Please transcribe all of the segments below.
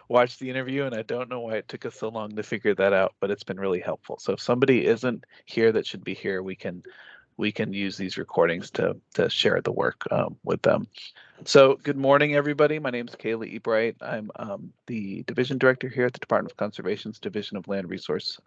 watched the interview, and I don't know why it took us so long to figure that out, but it's been really helpful. So if somebody isn't here that should be here, we can use these recordings to share the work with them. So good morning, everybody. My name is Kaylee E. Bright. I'm the Division Director here at the Department of Conservation's Division of Land Resource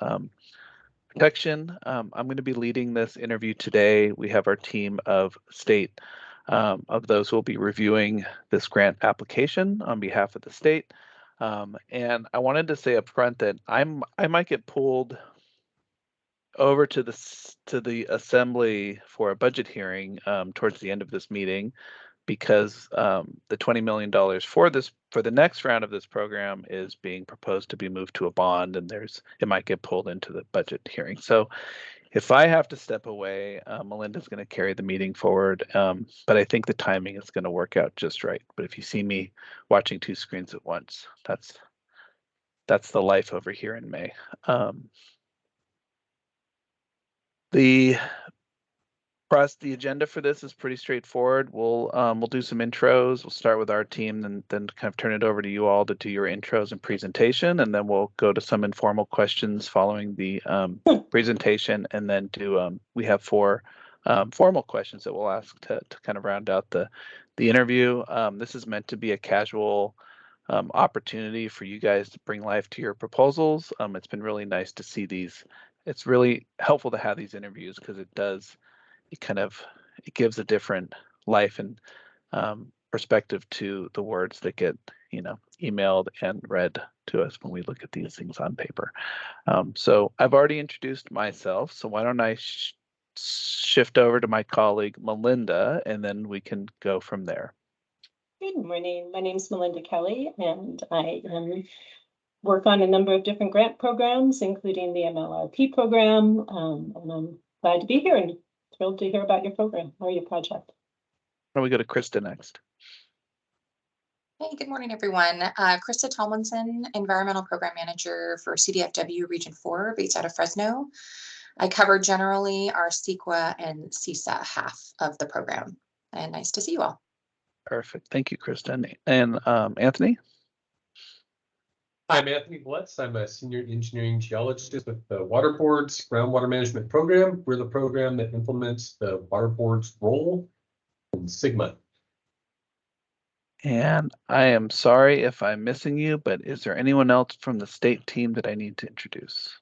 Protection. I'm going to be leading this interview today. We have our team of state of those who will be reviewing this grant application on behalf of the state. And I wanted to say up front that I might get pulled over to the assembly for a budget hearing towards the end of this meeting, because the $20 million for the next round of this program is being proposed to be moved to a bond, and it might get pulled into the budget hearing. So if I have to step away, Melinda's going to carry the meeting forward, but I think the timing is going to work out just right. But if you see me watching two screens at once, that's the life over here in May. The agenda for this is pretty straightforward. We'll do some intros. We'll start with our team, and then kind of turn it over to you all to do your intros and presentation, and then we'll go to some informal questions following the presentation, and then we have 4 formal questions that we'll ask to kind of round out the interview. This is meant to be a casual opportunity for you guys to bring life to your proposals. It's been really nice to see these. It's really helpful to have these interviews because it gives a different life and perspective to the words that get emailed and read to us when we look at these things on paper. So I've already introduced myself, so why don't I shift over to my colleague Melinda, and then we can go from there. Good morning. My name is Melinda Kelly, and I work on a number of different grant programs, including the MLRP program, and I'm glad to be here and thrilled to hear about your program or your project. Why don't we go to Krista next? Hey, good morning, everyone. Krista Tomlinson, Environmental Program Manager for CDFW Region 4, based out of Fresno. I cover generally our CEQA and CISA half of the program, and nice to see you all. Perfect. Thank you, Krista. And Anthony? Hi, I'm Anthony Blitz. I'm a senior engineering geologist with the Water Board's Groundwater Management Program. We're the program that implements the Water Board's role in SIGMA. And I am sorry if I'm missing you, but is there anyone else from the state team that I need to introduce?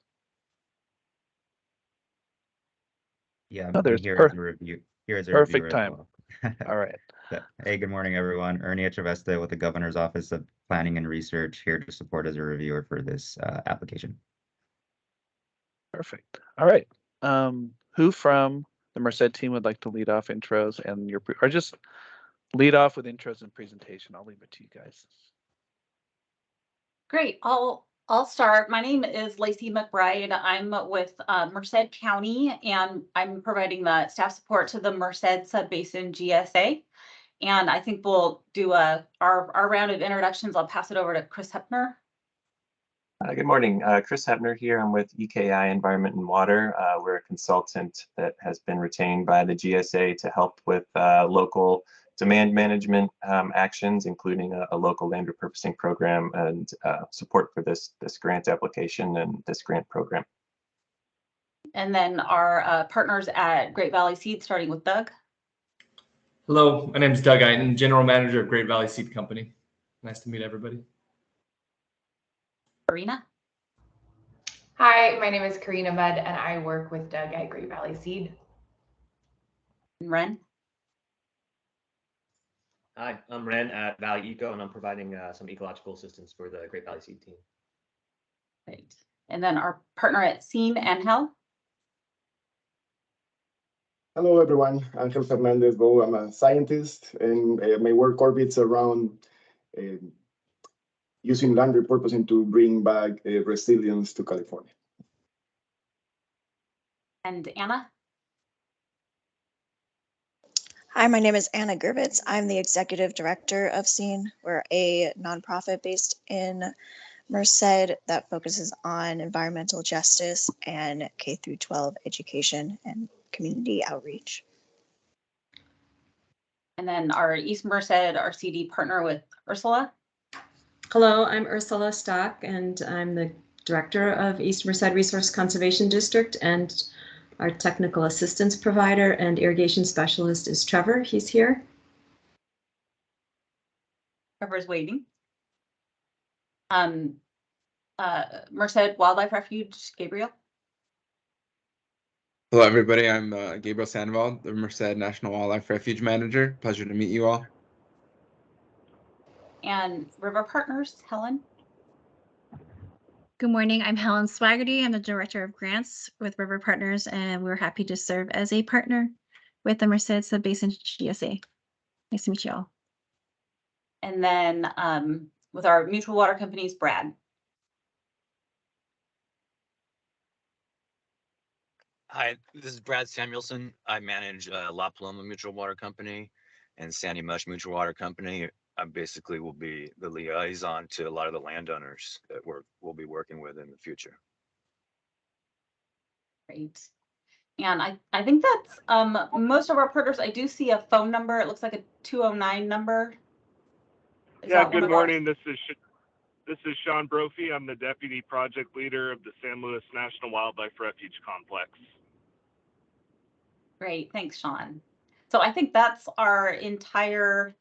Yeah, oh, there's here as a review. Here as a perfect time. Well. All right. Hey, good morning, everyone. Ernie Echavesta with the Governor's Office of Planning and Research, here to support as a reviewer for this application. Perfect. All right. Who from the Merced team would like to lead off intros and or just lead off with intros and presentation? I'll leave it to you guys. Great. I'll start. My name is Lacey McBride. I'm with Merced County, and I'm providing the staff support to the Merced Subbasin GSA. And I think we'll do our round of introductions. I'll pass it over to Chris Hepner. Good morning, Chris Hepner here. I'm with EKI Environment and Water. We're a consultant that has been retained by the GSA to help with local demand management actions, including a local land repurposing program and support for this grant application and this grant program. And then our partners at Great Valley Seed, starting with Doug. Hello, my name is Doug Eiten, General Manager of Great Valley Seed Company. Nice to meet everybody. Karina. Hi, my name is Karina Mudd, and I work with Doug at Great Valley Seed. Ren. Hi, I'm Ren at Valley Eco, and I'm providing some ecological assistance for the Great Valley Seed team. Great. And then our partner at Scene, Angel. Hello, everyone. Angel Fernandez Go. I'm a scientist, and my work orbits around using land repurposing to bring back resilience to California. And Anna. Hi, my name is Anna Gerbitz. I'm the Executive Director of SCENE. We're a nonprofit based in Merced that focuses on environmental justice and K-12 education and community outreach. And then our East Merced RCD partner with Ursula. Hello, I'm Ursula Stock, and I'm the Director of East Merced Resource Conservation District, and our technical assistance provider and irrigation specialist is Trevor. He's here. Trevor's waiting. Merced Wildlife Refuge, Gabriel. Hello, everybody. I'm Gabriel Sandoval, the Merced National Wildlife Refuge Manager. Pleasure to meet you all. And River Partners, Helen. Good morning. I'm Helen Swaggerty. I'm the Director of Grants with River Partners, and we're happy to serve as a partner with the Merced Subbasin GSA. Nice to meet you all. And then with our mutual water companies, Brad. Hi, this is Brad Samuelson. I manage La Paloma Mutual Water Company and Sandy Mush Mutual Water Company. I basically will be the liaison to a lot of the landowners that we'll be working with in the future. Great. And I think that's most of our partners. I do see a phone number. It looks like a 209 number. Yeah, good morning. This is Sean Brophy. I'm the Deputy Project Leader of the San Luis National Wildlife Refuge Complex. Great, thanks, Sean. So I think that's our entire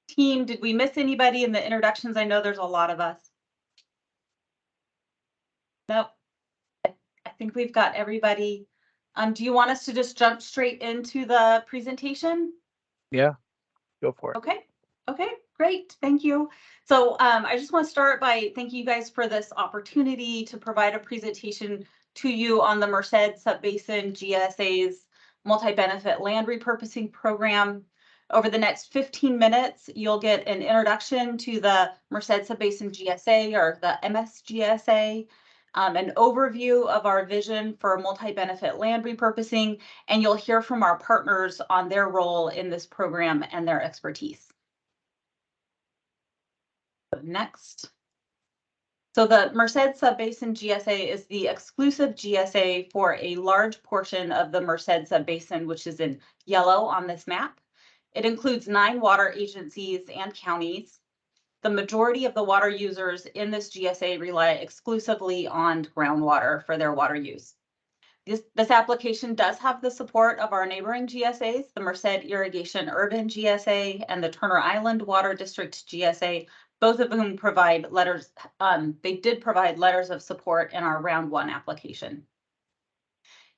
team. Did we miss anybody in the introductions? I know there's a lot of us. Nope. I think we've got everybody. Do you want us to just jump straight into the presentation? Yeah, go for it. Okay. Okay, great. Thank you. So I just want to start by thanking you guys for this opportunity to provide a presentation to you on the Merced Subbasin GSA's multi-benefit land repurposing program. Over the next 15 minutes, you'll get an introduction to the Merced Subbasin GSA, or the MSGSA, an overview of our vision for multi-benefit land repurposing, and you'll hear from our partners on their role in this program and their expertise. Next. So the Merced Subbasin GSA is the exclusive GSA for a large portion of the Merced Subbasin, which is in yellow on this map. It includes 9 water agencies and counties. The majority of the water users in this GSA rely exclusively on groundwater for their water use. This application does have the support of our neighboring GSAs, the Merced Irrigation Urban GSA and the Turner Island Water District GSA, both of whom provide letters. They did provide letters of support in our round 1 application.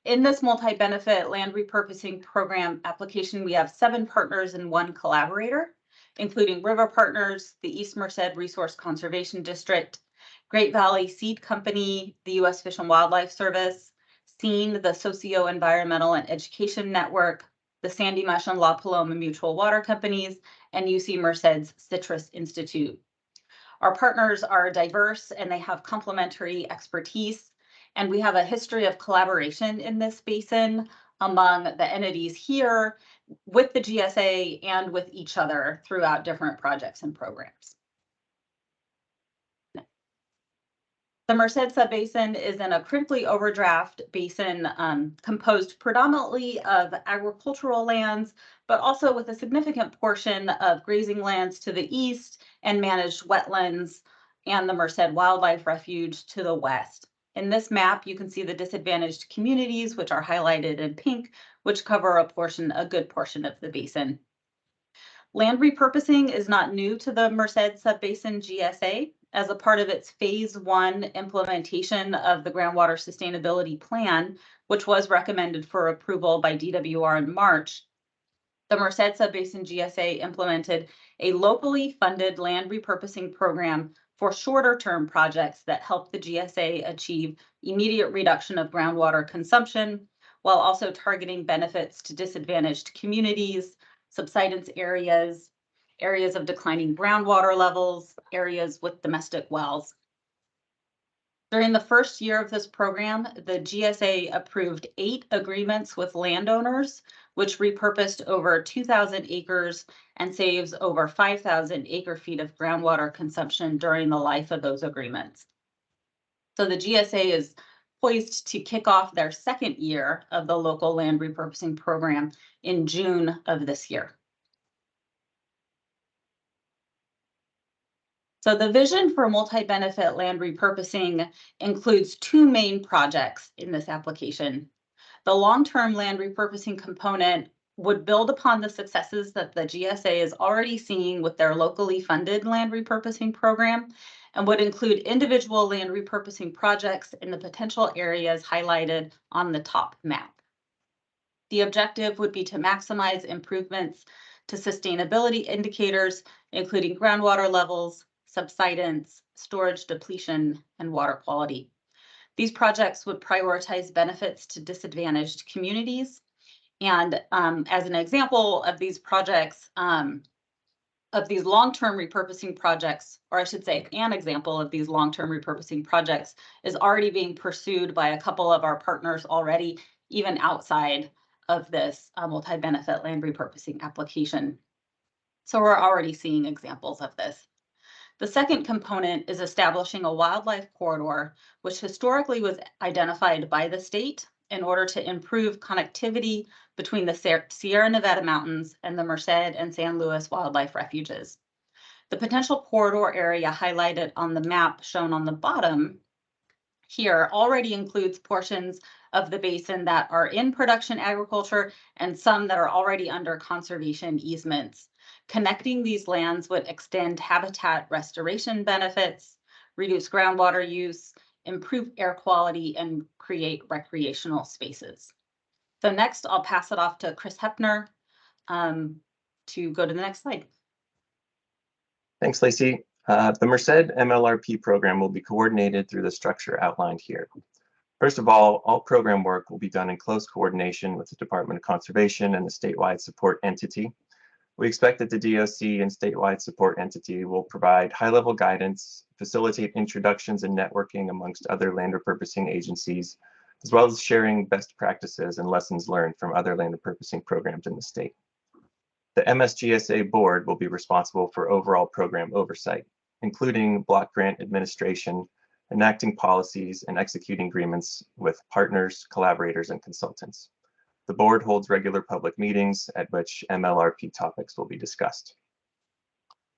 In this multi-benefit land repurposing program application, we have 7 partners and 1 collaborator, including River Partners, the East Merced Resource Conservation District, Great Valley Seed Company, the U.S. Fish and Wildlife Service, SEEN, the Socio-Environmental and Education Network, the Sandy Mush and La Paloma Mutual Water Companies, and UC Merced's Citrus Institute. Our partners are diverse and they have complementary expertise, and we have a history of collaboration in this basin among the entities here, with the GSA and with each other throughout different projects and programs. The Merced Subbasin is in a critically overdraft basin composed predominantly of agricultural lands, but also with a significant portion of grazing lands to the east and managed wetlands, and the Merced Wildlife Refuge to the west. In this map, you can see the disadvantaged communities, which are highlighted in pink, which cover a good portion of the basin. Land repurposing is not new to the Merced Subbasin GSA. As a part of its phase 1 implementation of the Groundwater Sustainability Plan, which was recommended for approval by DWR in March, the Merced Subbasin GSA implemented a locally funded land repurposing program for shorter term projects that help the GSA achieve immediate reduction of groundwater consumption, while also targeting benefits to disadvantaged communities, subsidence areas, areas of declining groundwater levels, areas with domestic wells. During the first year of this program, the GSA approved 8 agreements with landowners, which repurposed over 2,000 acres and saves over 5,000 acre-feet of groundwater consumption during the life of those agreements. So the GSA is poised to kick off their 2nd year of the local land repurposing program in June of this year. So the vision for multi-benefit land repurposing includes two main projects in this application. The long-term land repurposing component would build upon the successes that the GSA is already seeing with their locally funded land repurposing program and would include individual land repurposing projects in the potential areas highlighted on the top map. The objective would be to maximize improvements to sustainability indicators, including groundwater levels, subsidence, storage depletion, and water quality. These projects would prioritize benefits to disadvantaged communities. And as an example of these projects, of these long-term repurposing projects, or I should say an example of these long-term repurposing projects is already being pursued by a couple of our partners already, even outside of this multi-benefit land repurposing application. So we're already seeing examples of this. The second component is establishing a wildlife corridor, which historically was identified by the state in order to improve connectivity between the Sierra Nevada mountains and the Merced and San Luis wildlife refuges. The potential corridor area highlighted on the map shown on the bottom here already includes portions of the basin that are in production agriculture and some that are already under conservation easements. Connecting these lands would extend habitat restoration benefits, reduce groundwater use, improve air quality, and create recreational spaces. So next, I'll pass it off to Chris Hepner to go to the next slide. Thanks, Lacey. The Merced MLRP program will be coordinated through the structure outlined here. First of all program work will be done in close coordination with the Department of Conservation and the statewide support entity. We expect that the DOC and statewide support entity will provide high-level guidance, facilitate introductions and networking amongst other land repurposing agencies, as well as sharing best practices and lessons learned from other land repurposing programs in the state. The MSGSA board will be responsible for overall program oversight, including block grant administration, enacting policies, and executing agreements with partners, collaborators, and consultants. The board holds regular public meetings at which MLRP topics will be discussed.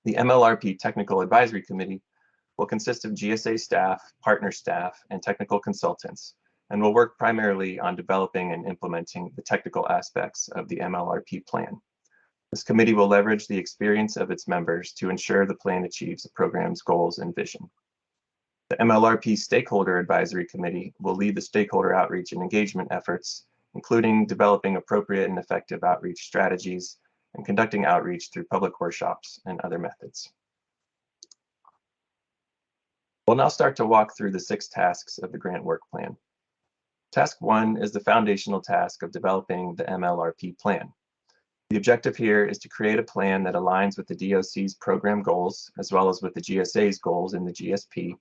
The MLRP Technical Advisory Committee will consist of GSA staff, partner staff, and technical consultants, and will work primarily on developing and implementing the technical aspects of the MLRP plan. This committee will leverage the experience of its members to ensure the plan achieves the program's goals and vision. The MLRP Stakeholder Advisory Committee will lead the stakeholder outreach and engagement efforts, including developing appropriate and effective outreach strategies and conducting outreach through public workshops and other methods. We'll now start to walk through the 6 tasks of the grant work plan. Task 1 is the foundational task of developing the MLRP plan. The objective here is to create a plan that aligns with the DOC's program goals, as well as with the GSA's goals in the GSP,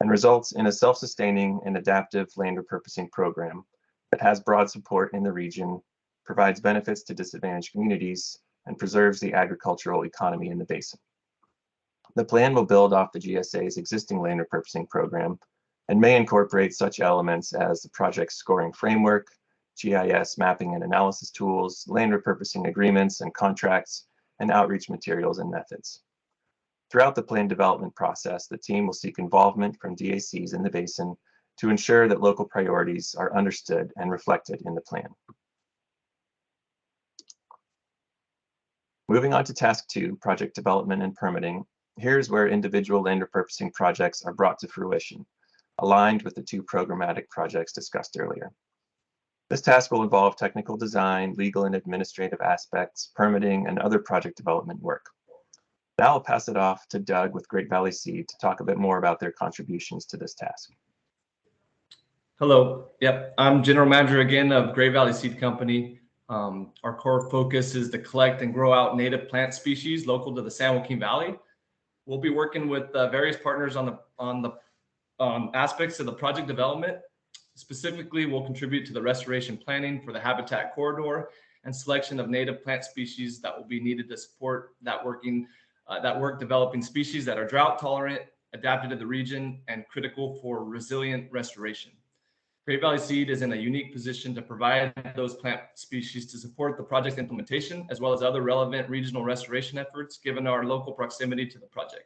and results in a self-sustaining and adaptive land repurposing program that has broad support in the region, provides benefits to disadvantaged communities, and preserves the agricultural economy in the basin. The plan will build off the GSA's existing land repurposing program and may incorporate such elements as the project's scoring framework, GIS mapping and analysis tools, land repurposing agreements and contracts, and outreach materials and methods. Throughout the plan development process, the team will seek involvement from DACs in the basin to ensure that local priorities are understood and reflected in the plan. Moving on to task 2, project development and permitting, here's where individual land repurposing projects are brought to fruition, aligned with the 2 programmatic projects discussed earlier. This task will involve technical design, legal and administrative aspects, permitting, and other project development work. Now I'll pass it off to Doug with Great Valley Seed to talk a bit more about their contributions to this task. Hello. Yep. I'm General Manager again of Great Valley Seed Company. Our core focus is to collect and grow out native plant species local to the San Joaquin Valley. We'll be working with various partners on the aspects of the project development. Specifically, we'll contribute to the restoration planning for the habitat corridor and selection of native plant species that will be needed to support that work developing species that are drought tolerant, adapted to the region, and critical for resilient restoration. Great Valley Seed is in a unique position to provide those plant species to support the project implementation, as well as other relevant regional restoration efforts, given our local proximity to the project.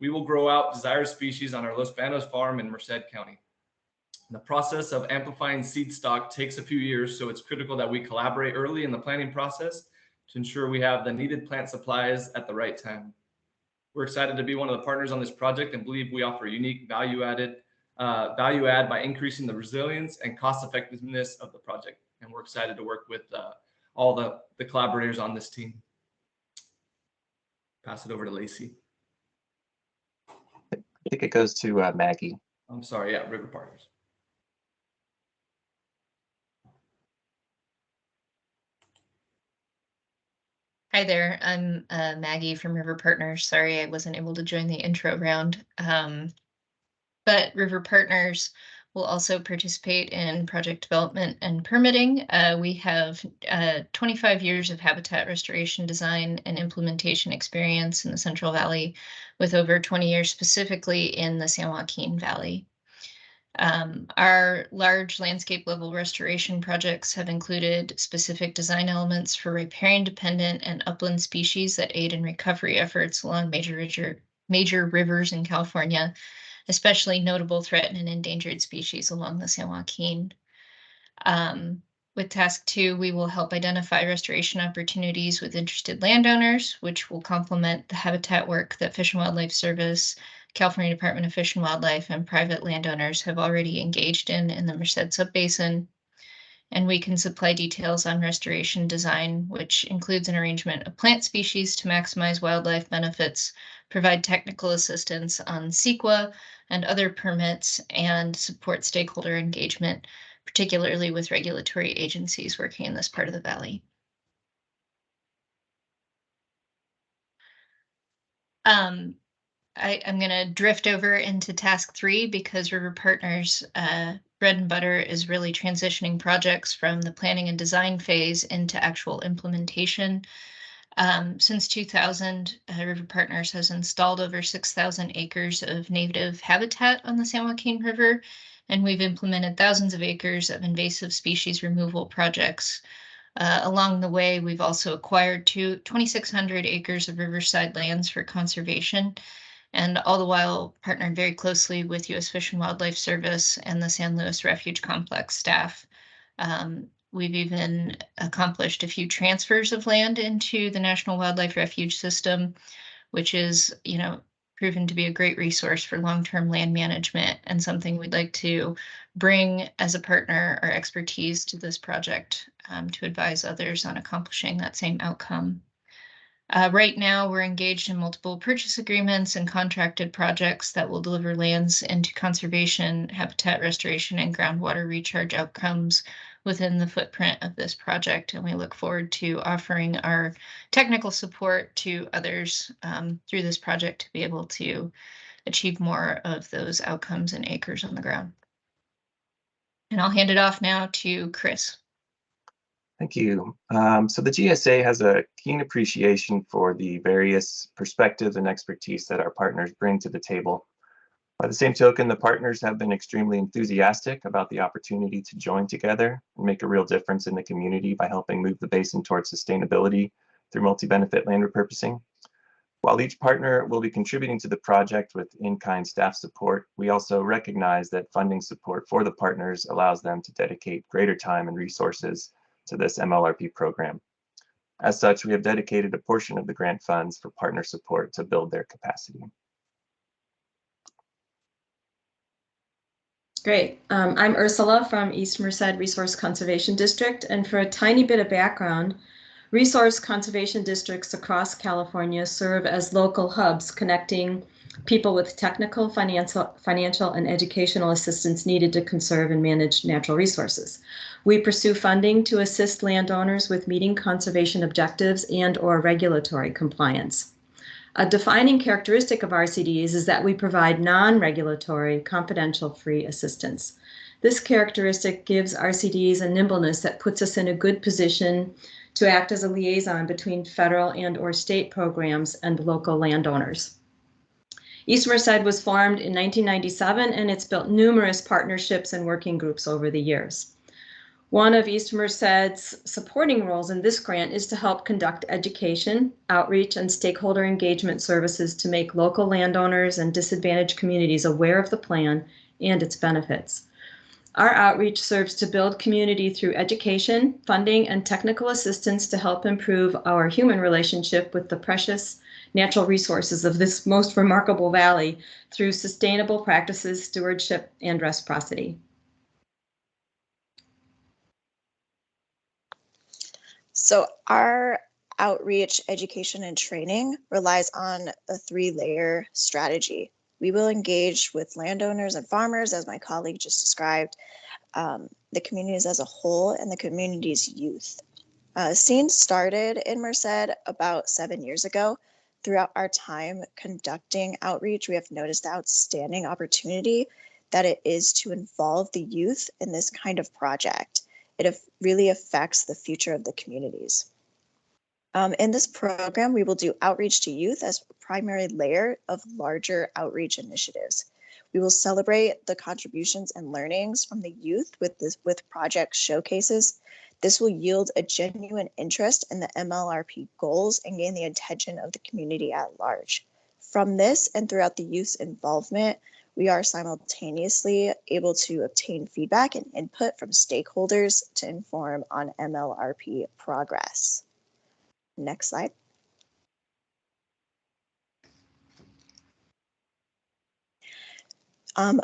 we will grow out desired species on our Los Banos farm in Merced County. The process of amplifying seed stock takes a few years, so it's critical that we collaborate early in the planning process to ensure we have the needed plant supplies at the right time. We're excited to be one of the partners on this project and believe we offer unique value add by increasing the resilience and cost effectiveness of the project. And we're excited to work with all the collaborators on this team. Pass it over to Lacey. I think it goes to Maggie. I'm sorry, yeah, River Partners. Hi there, I'm Maggie from River Partners. Sorry I wasn't able to join the intro round. But River Partners will also participate in project development and permitting. We have 25 years of habitat restoration design and implementation experience in the Central Valley, with over 20 years specifically in the San Joaquin Valley. Our large landscape level restoration projects have included specific design elements for riparian dependent and upland species that aid in recovery efforts along major rivers in California, especially notable threatened and endangered species along the San Joaquin. With task 2, we will help identify restoration opportunities with interested landowners, which will complement the habitat work that Fish and Wildlife Service, California Department of Fish and Wildlife, and private landowners have already engaged in the Merced Subbasin. And we can supply details on restoration design, which includes an arrangement of plant species to maximize wildlife benefits, provide technical assistance on CEQA and other permits, and support stakeholder engagement, particularly with regulatory agencies working in this part of the valley. I'm going to drift over into task 3 because River Partners' bread and butter is really transitioning projects from the planning and design phase into actual implementation. Since 2000, River Partners has installed over 6,000 acres of native habitat on the San Joaquin River, and we've implemented thousands of acres of invasive species removal projects. Along the way, we've also acquired 2,600 acres of riverside lands for conservation, and all the while partnered very closely with U.S. Fish and Wildlife Service and the San Luis Refuge Complex staff. We've even accomplished a few transfers of land into the National Wildlife Refuge System, which is, proven to be a great resource for long-term land management and something we'd like to bring as a partner our expertise to this project to advise others on accomplishing that same outcome. Right now, we're engaged in multiple purchase agreements and contracted projects that will deliver lands into conservation, habitat restoration, and groundwater recharge outcomes within the footprint of this project. And we look forward to offering our technical support to others through this project to be able to achieve more of those outcomes and acres on the ground. And I'll hand it off now to Chris. Thank you. So the GSA has a keen appreciation for the various perspectives and expertise that our partners bring to the table. By the same token, the partners have been extremely enthusiastic about the opportunity to join together and make a real difference in the community by helping move the basin towards sustainability through multi-benefit land repurposing. While each partner will be contributing to the project with in-kind staff support, we also recognize that funding support for the partners allows them to dedicate greater time and resources to this MLRP program. As such, we have dedicated a portion of the grant funds for partner support to build their capacity. Great. I'm Ursula from East Merced Resource Conservation District, and for a tiny bit of background, resource conservation districts across California serve as local hubs connecting people with technical, financial, and educational assistance needed to conserve and manage natural resources. We pursue funding to assist landowners with meeting conservation objectives and/or regulatory compliance. A defining characteristic of RCDs is that we provide non-regulatory, confidential, free assistance. This characteristic gives RCDs a nimbleness that puts us in a good position to act as a liaison between federal and/or state programs and local landowners. East Merced was formed in 1997, and it's built numerous partnerships and working groups over the years. One of East Merced's supporting roles in this grant is to help conduct education, outreach, and stakeholder engagement services to make local landowners and disadvantaged communities aware of the plan and its benefits. Our outreach serves to build community through education, funding, and technical assistance to help improve our human relationship with the precious natural resources of this most remarkable valley through sustainable practices, stewardship, and reciprocity. So our outreach, education, and training relies on a 3-layer strategy. We will engage with landowners and farmers, as my colleague just described, the communities as a whole, and the community's youth. SEEN started in Merced about 7 years ago. Throughout our time conducting outreach, we have noticed the outstanding opportunity that it is to involve the youth in this kind of project. It really affects the future of the communities. In this program, we will do outreach to youth as a primary layer of larger outreach initiatives. We will celebrate the contributions and learnings from the youth with project showcases. This will yield a genuine interest in the MLRP goals and gain the attention of the community at large. From this and throughout the youth's involvement, we are simultaneously able to obtain feedback and input from stakeholders to inform on MLRP progress. Next slide.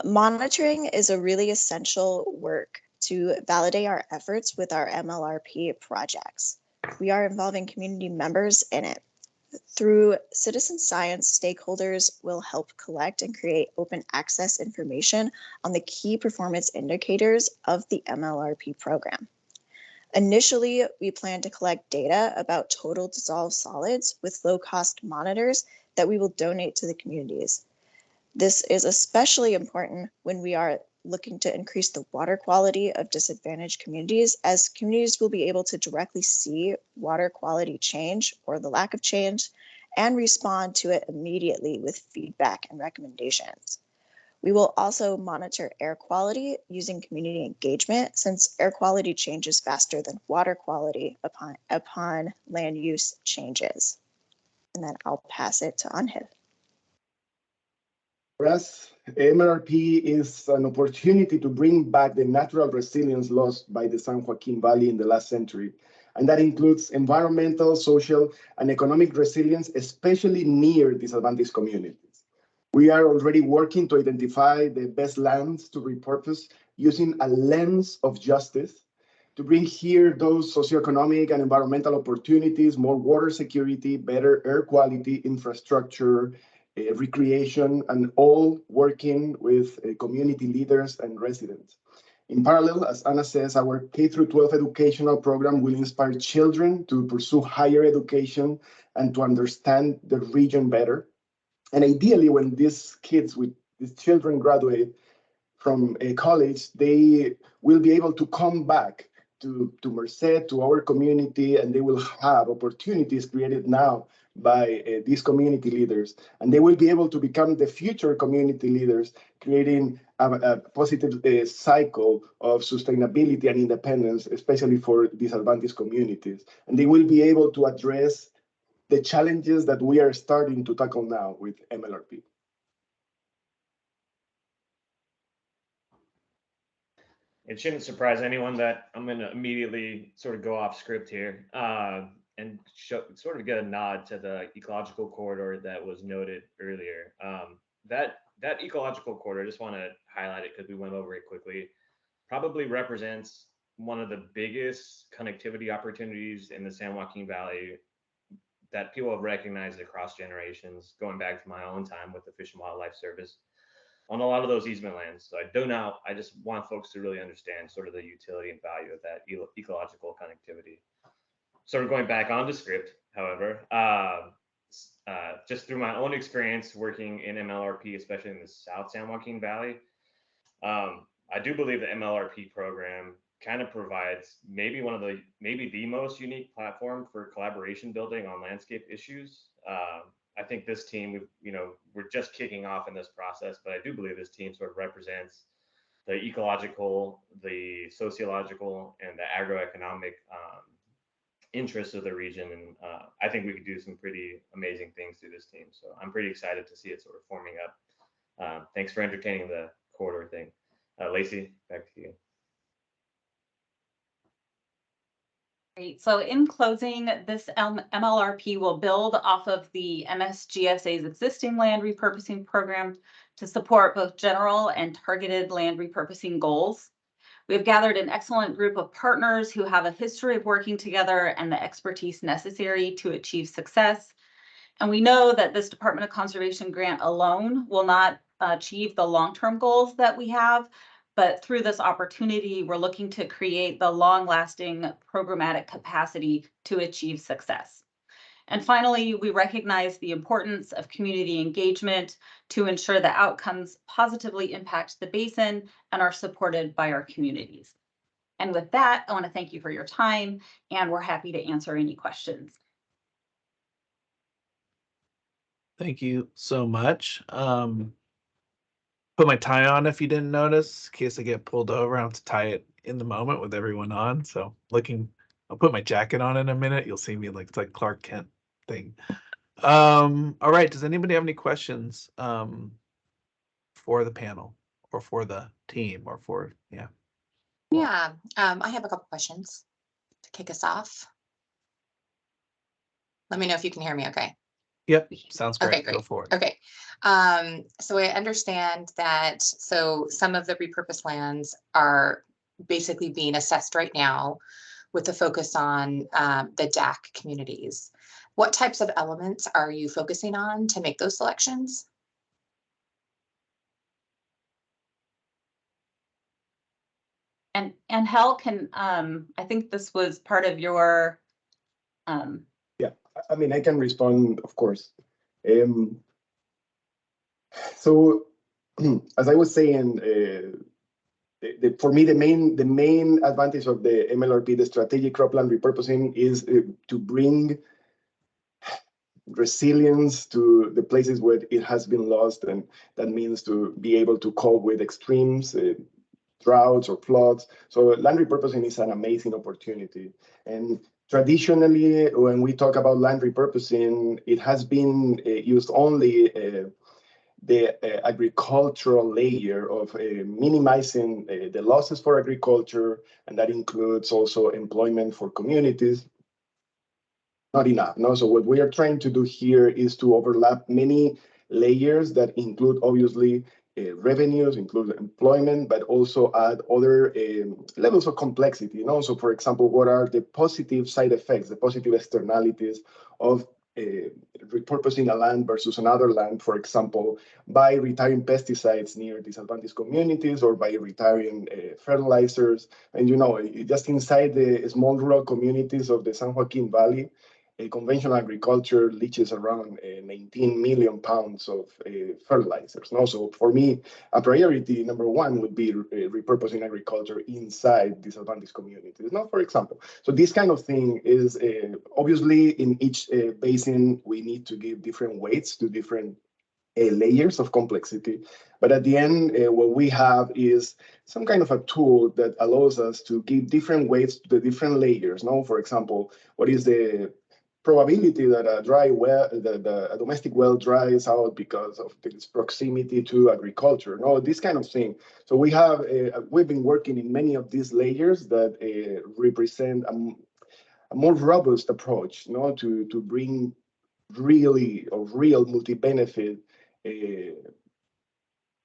Monitoring is a really essential work to validate our efforts with our MLRP projects. We are involving community members in it. Through citizen science, stakeholders will help collect and create open access information on the key performance indicators of the MLRP program. Initially, we plan to collect data about total dissolved solids with low-cost monitors that we will donate to the communities. This is especially important when we are looking to increase the water quality of disadvantaged communities, as communities will be able to directly see water quality change or the lack of change and respond to it immediately with feedback and recommendations. We will also monitor air quality using community engagement, since air quality changes faster than water quality upon land use changes. And then I'll pass it to Anhel. For us, MLRP is an opportunity to bring back the natural resilience lost by the San Joaquin Valley in the last century. And that includes environmental, social, and economic resilience, especially near disadvantaged communities. We are already working to identify the best lands to repurpose using a lens of justice to bring here those socioeconomic and environmental opportunities, more water security, better air quality, infrastructure, recreation, and all working with community leaders and residents. In parallel, as Anna says, our K-12 educational program will inspire children to pursue higher education and to understand the region better. And ideally, when these children graduate from a college, they will be able to come back to Merced, to our community, and they will have opportunities created now by these community leaders. And they will be able to become the future community leaders, creating a positive cycle of sustainability and independence, especially for disadvantaged communities. And they will be able to address the challenges that we are starting to tackle now with MLRP. It shouldn't surprise anyone that I'm going to immediately sort of go off script here and sort of get a nod to the ecological corridor that was noted earlier. That ecological corridor, I just want to highlight it because we went over it quickly, probably represents one of the biggest connectivity opportunities in the San Joaquin Valley that people have recognized across generations, going back to my own time with the Fish and Wildlife Service on a lot of those easement lands. So I just want folks to really understand sort of the utility and value of that ecological connectivity. Sort of going back onto script, however, just through my own experience working in MLRP, especially in the South San Joaquin Valley, I do believe the MLRP program kind of provides maybe the most unique platform for collaboration building on landscape issues. I think this team, we're just kicking off in this process, but I do believe this team sort of represents the the sociological and the agroeconomic interests of the region. And I think we could do some pretty amazing things through this team. So I'm pretty excited to see it sort of forming up. Thanks for entertaining the corridor thing. Lacey, back to you. Great. So in closing, this MLRP will build off of the MSGSA's existing land repurposing program to support both general and targeted land repurposing goals. We have gathered an excellent group of partners who have a history of working together and the expertise necessary to achieve success. And we know that this Department of Conservation grant alone will not achieve the long-term goals that we have, but through this opportunity, we're looking to create the long-lasting programmatic capacity to achieve success. And finally, we recognize the importance of community engagement to ensure that outcomes positively impact the basin and are supported by our communities. And with that, I want to thank you for your time, and we're happy to answer any questions. Thank you so much. Put my tie on if you didn't notice, in case I get pulled over. I have to tie it in the moment with everyone on. So I'll put my jacket on in a minute. You'll see me it's like Clark Kent thing. All right. Does anybody have any questions for the panel or for the team or for, yeah. Yeah, I have a couple questions to kick us off. Let me know if you can hear me okay. Yep, sounds great. Okay, great. Go for it. Okay, so I understand that some of the repurposed lands are basically being assessed right now with a focus on the DAC communities. What types of elements are you focusing on to make those selections? And Hal, can I think this was part of your Yeah, I mean, I can respond, of course. So as I was saying, for me, the main advantage of the MLRP, the strategic cropland repurposing, is to bring resilience to the places where it has been lost, and that means to be able to cope with extremes, droughts or floods. So land repurposing is an amazing opportunity. And traditionally, when we talk about land repurposing, it has been used only the agricultural layer of minimizing the losses for agriculture, and that includes also employment for communities. Not enough, no? So what we are trying to do here is to overlap many layers that include, obviously, revenues, include employment, but also add other levels of complexity, you know? So for example, what are the positive side effects, the positive externalities of repurposing a land versus another land, for example, by retiring pesticides near disadvantaged communities or by retiring fertilizers. And you know, just inside the small rural communities of the San Joaquin Valley, conventional agriculture leaches around 19 million pounds of fertilizers. And also, for me, a priority number one would be repurposing agriculture inside disadvantaged communities. Now, for example, so this kind of thing is obviously in each basin, we need to give different weights to different layers of complexity. But at the end, what we have is some kind of a tool that allows us to give different weights to the different layers. Now, for example, what is the probability that a dry well, a domestic well dries out because of its proximity to agriculture, no, this kind of thing. So we've been working in many of these layers that represent a more robust approach, no, to bring real multi-benefit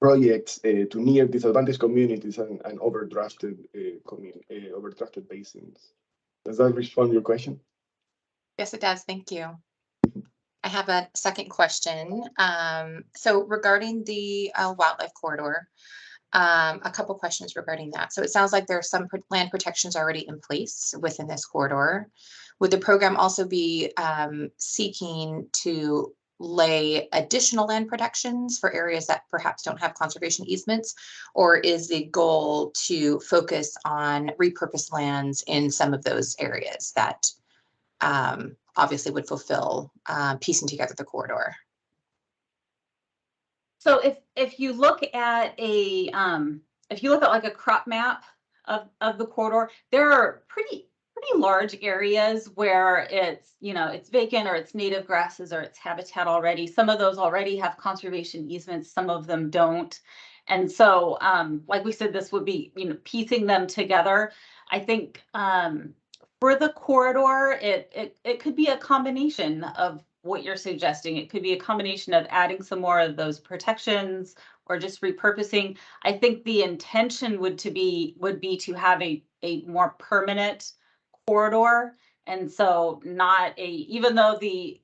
projects to near disadvantaged communities and overdrafted basins. Does that respond to your question? Yes, it does. Thank you. I have a second question. So regarding the wildlife corridor, a couple questions regarding that. So it sounds like there are some land protections already in place within this corridor. Would the program also be seeking to lay additional land protections for areas that perhaps don't have conservation easements, or is the goal to focus on repurposed lands in some of those areas that obviously would fulfill piecing together the corridor? So if you look at like a crop map of the corridor. There are pretty large areas where it's, it's vacant or it's native grasses or it's habitat already. Some of those already have conservation easements, some of them don't. And so, like we said, this would be, piecing them together. I think for the corridor, it could be a combination of what you're suggesting. It could be a combination of adding some more of those protections or just repurposing. I think the intention would be to have a more permanent corridor. And so even though the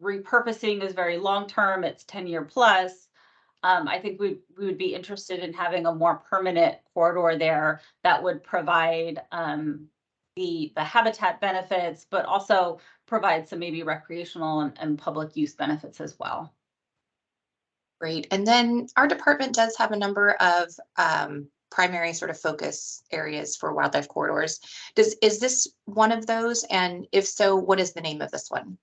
repurposing is very long-term, it's 10-year plus, I think we would be interested in having a more permanent corridor there that would provide the habitat benefits, but also provide some maybe recreational and public use benefits as well. Great. And then our department does have a number of primary sort of focus areas for wildlife corridors. Is this one of those? And if so, what is the name of this one?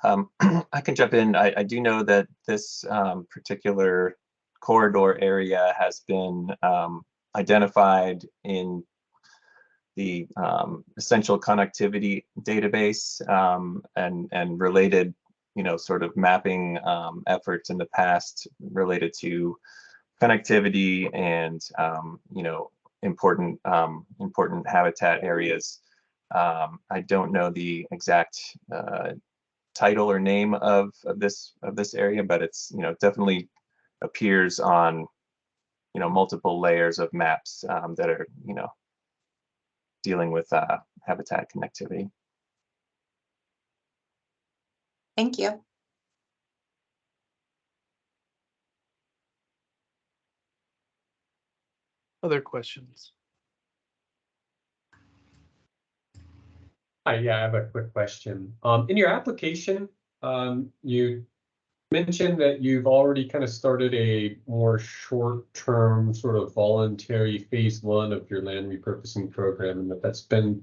I can jump in. I do know that this particular corridor area has been identified in the essential connectivity database and related, sort of mapping efforts in the past related to connectivity and, important habitat areas. I don't know the exact title or name of this area, but it's, definitely appears on, multiple layers of maps that are, dealing with habitat connectivity. Thank you. Other questions? Hi, yeah, I have a quick question. In your application, you mentioned that you've already kind of started a more short-term sort of voluntary phase 1 of your land repurposing program, and that's been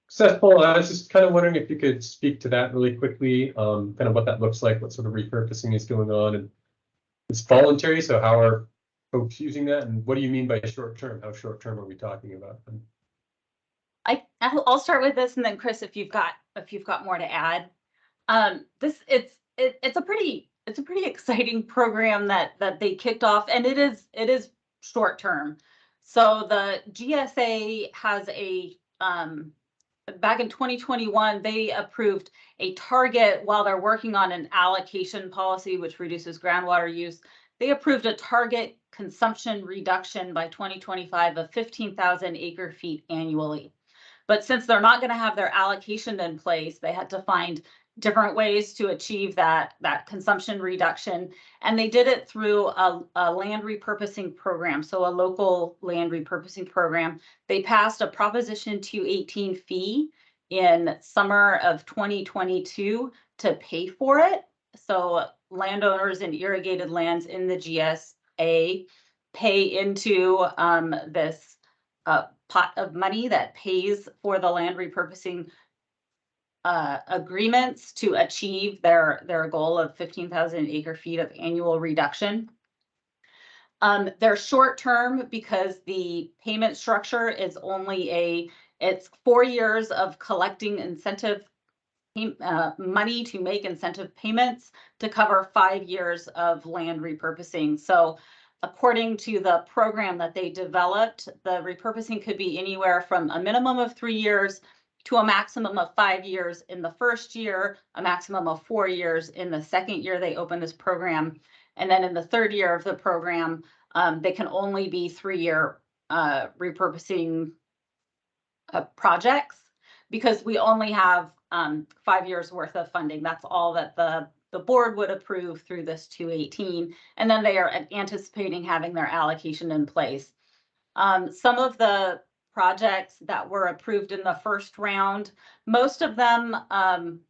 successful. I was just kind of wondering if you could speak to that really quickly, kind of what that looks like, what sort of repurposing is going on, and it's voluntary. So how are folks using that, and what do you mean by short-term? How short-term are we talking about? I'll start with this, and then Chris, if you've got more to add. It's a pretty exciting program that they kicked off, and it is short term. So the GSA has back in 2021, they approved a target while they're working on an allocation policy which reduces groundwater use. They approved a target consumption reduction by 2025 of 15,000 acre feet annually. But since they're not going to have their allocation in place, they had to find different ways to achieve that consumption reduction. And they did it through a land repurposing program, so a local land repurposing program. They passed a Proposition 218 fee in summer of 2022 to pay for it. So landowners in irrigated lands in the GSA pay into this pot of money that pays for the land repurposing agreements to achieve their goal of 15,000 acre feet of annual reduction. They're short term because the payment structure is only it's 4 years of collecting incentive money to make incentive payments to cover 5 years of land repurposing. So according to the program that they developed, the repurposing could be anywhere from a minimum of 3 years to a maximum of 5 years in the first year, a maximum of 4 years in the second year they open this program. And then in the third year of the program, they can only be 3-year repurposing projects, because we only have 5 years worth of funding. That's all that the board would approve through this 218, and then they are anticipating having their allocation in place. Some of the projects that were approved in the first round, most of them are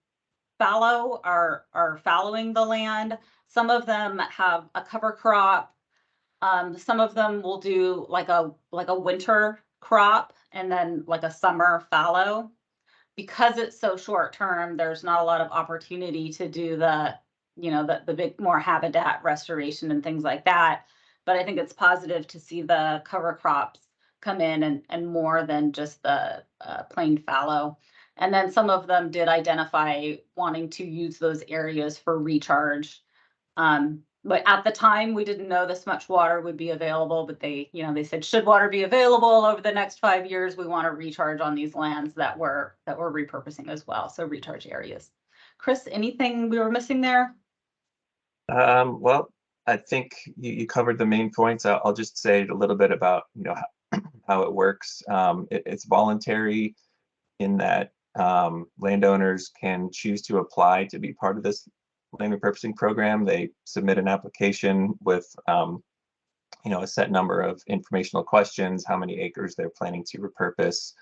fallowing the land. Some of them have a cover crop. Some of them will do like a winter crop and then like a summer fallow. Because it's so short term, there's not a lot of opportunity to do the big more habitat restoration and things like that. but I think it's positive to see the cover crops come in and more than just the plain fallow. And then some of them did identify wanting to use those areas for recharge. But at the time, we didn't know this much water would be available, but they said, should water be available over the next 5 years, we want to recharge on these lands that we're repurposing as well. So recharge areas. Chris, anything we were missing there? Well, I think you covered the main points. I'll just say a little bit about how it works. It's voluntary in that landowners can choose to apply to be part of this land repurposing program. They submit an application with a set number of informational questions, how many acres they're planning to repurpose,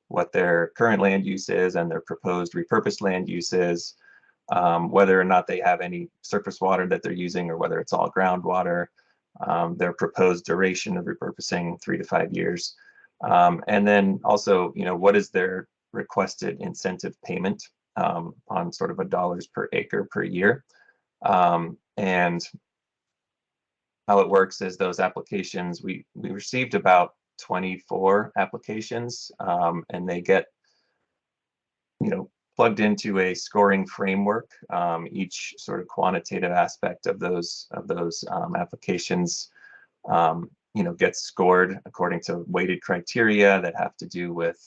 what their current land use is and their proposed repurposed land use is, whether or not they have any surface water that they're using or whether it's all groundwater, their proposed duration of repurposing, 3 to 5 years. And then also, what is their requested incentive payment on sort of a dollars per acre per year. And how it works is those applications, we received about 24 applications, and they get, plugged into a scoring framework. Each sort of quantitative aspect of those applications, gets scored according to weighted criteria that have to do with,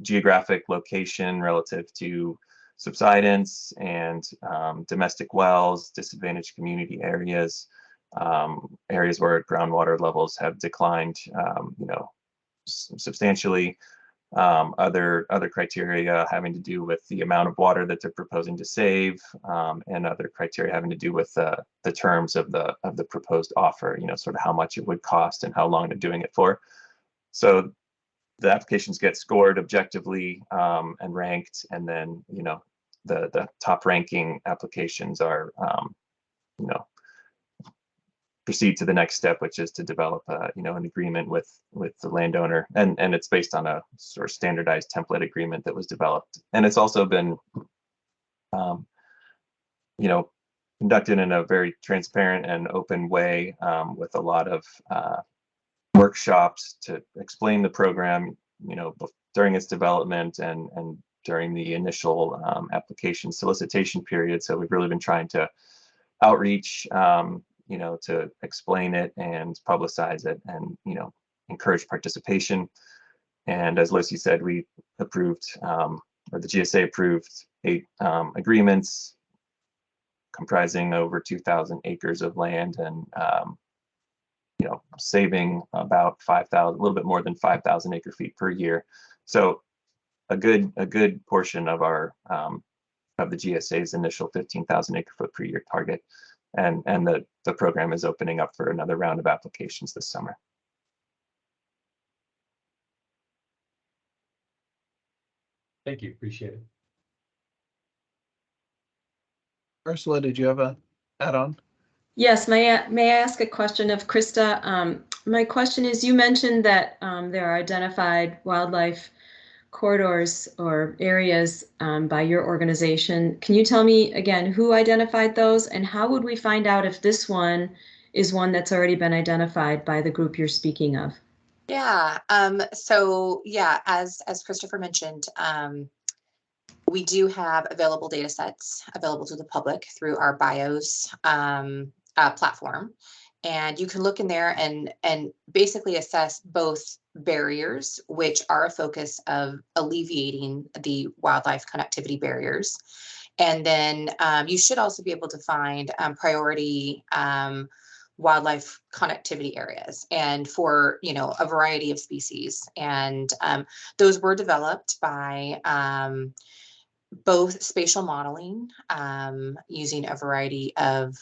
geographic location relative to subsidence and domestic wells, disadvantaged community areas, areas where groundwater levels have declined, substantially. Other criteria having to do with the amount of water that they're proposing to save, and other criteria having to do with the terms of the proposed offer, sort of how much it would cost and how long they're doing it for. So the applications get scored objectively and ranked, and then the top ranking applications are proceed to the next step, which is to develop an agreement with the landowner, and it's based on a sort of standardized template agreement that was developed, and it's also been conducted in a very transparent and open way, with a lot of workshops to explain the program during its development and during the initial application solicitation period. So we've really been trying to outreach, to explain it and publicize it and, encourage participation. And as Lucy said, we approved, or the GSA approved 8 agreements comprising over 2,000 acres of land and, saving about 5,000, a little bit more than 5,000 acre feet per year. So a good portion of our, of the GSA's initial 15,000 acre foot per year target. And the program is opening up for another round of applications this summer. Thank you, appreciate it. Ursula, did you have a add-on? Yes, may I ask a question of Krista? My question is, you mentioned that there are identified wildlife corridors or areas by your organization. Can you tell me again who identified those, and how would we find out if this one is one that's already been identified by the group you're speaking of? Yeah, so yeah, as Christopher mentioned, we do have available data sets available to the public through our BIOS platform. And you can look in there and basically assess both barriers, which are a focus of alleviating the wildlife connectivity barriers. And then you should also be able to find priority wildlife connectivity areas, and for a variety of species. And those were developed by both spatial modeling, using a variety of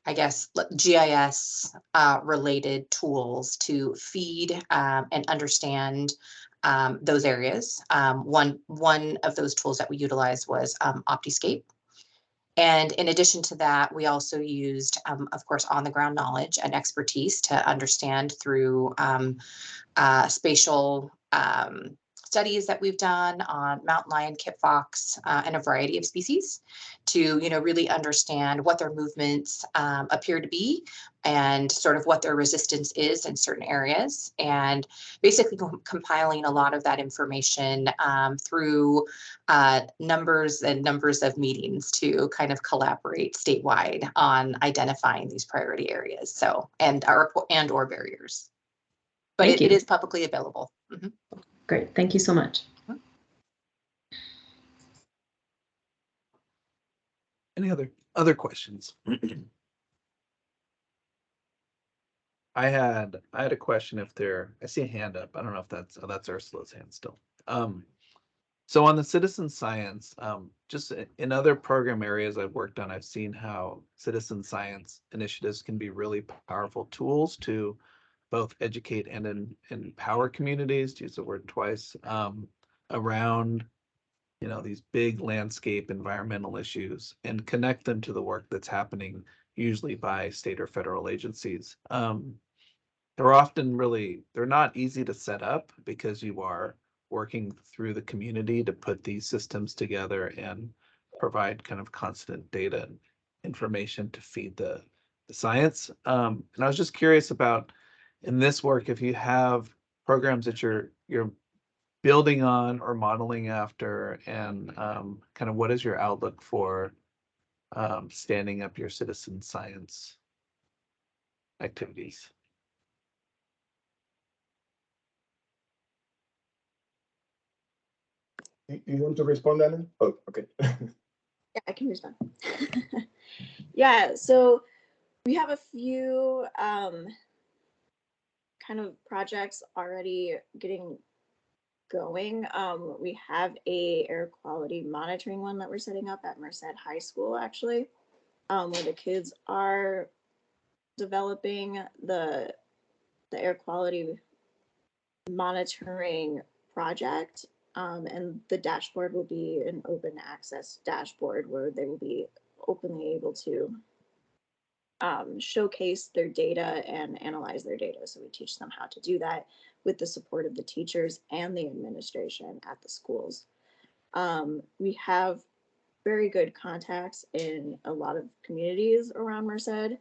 I guess GIS related tools to feed and understand those areas. One of those tools that we utilized was Optiscape. And in addition to that, we also used, of course, on the ground knowledge and expertise to understand through spatial studies that we've done on mountain lion, kit fox, and a variety of species to, really understand what their movements appear to be and sort of what their resistance is in certain areas, and basically compiling a lot of that information through numbers and numbers of meetings to kind of collaborate statewide on identifying these priority areas. So, and or barriers. But Thank it you. is publicly available. Mhm. Great. Thank you so much. Any other questions? I had a question. If I see a hand up. I don't know if that's Ursula's hand still. So on the citizen science, just in other program areas I've worked on, I've seen how citizen science initiatives can be really powerful tools to both educate and empower communities, to use the word twice, around these big landscape environmental issues, and connect them to the work that's happening usually by state or federal agencies. They're not easy to set up because you are working through the community to put these systems together and provide kind of constant data and information to feed the science. And I was just curious about, in this work, if you have programs that you're building on or modeling after, and kind of what is your outlook for standing up your citizen science activities? You want to respond, Anna? Oh, okay. Yeah, I can respond. Yeah, so we have a few kind of projects already getting going. We have a air quality monitoring one that we're setting up at Merced High School, actually, where the kids are developing the air quality monitoring project. And the dashboard will be an open access dashboard where they will be openly able to showcase their data and analyze their data. So we teach them how to do that with the support of the teachers and the administration at the schools. We have very good contacts in a lot of communities around Merced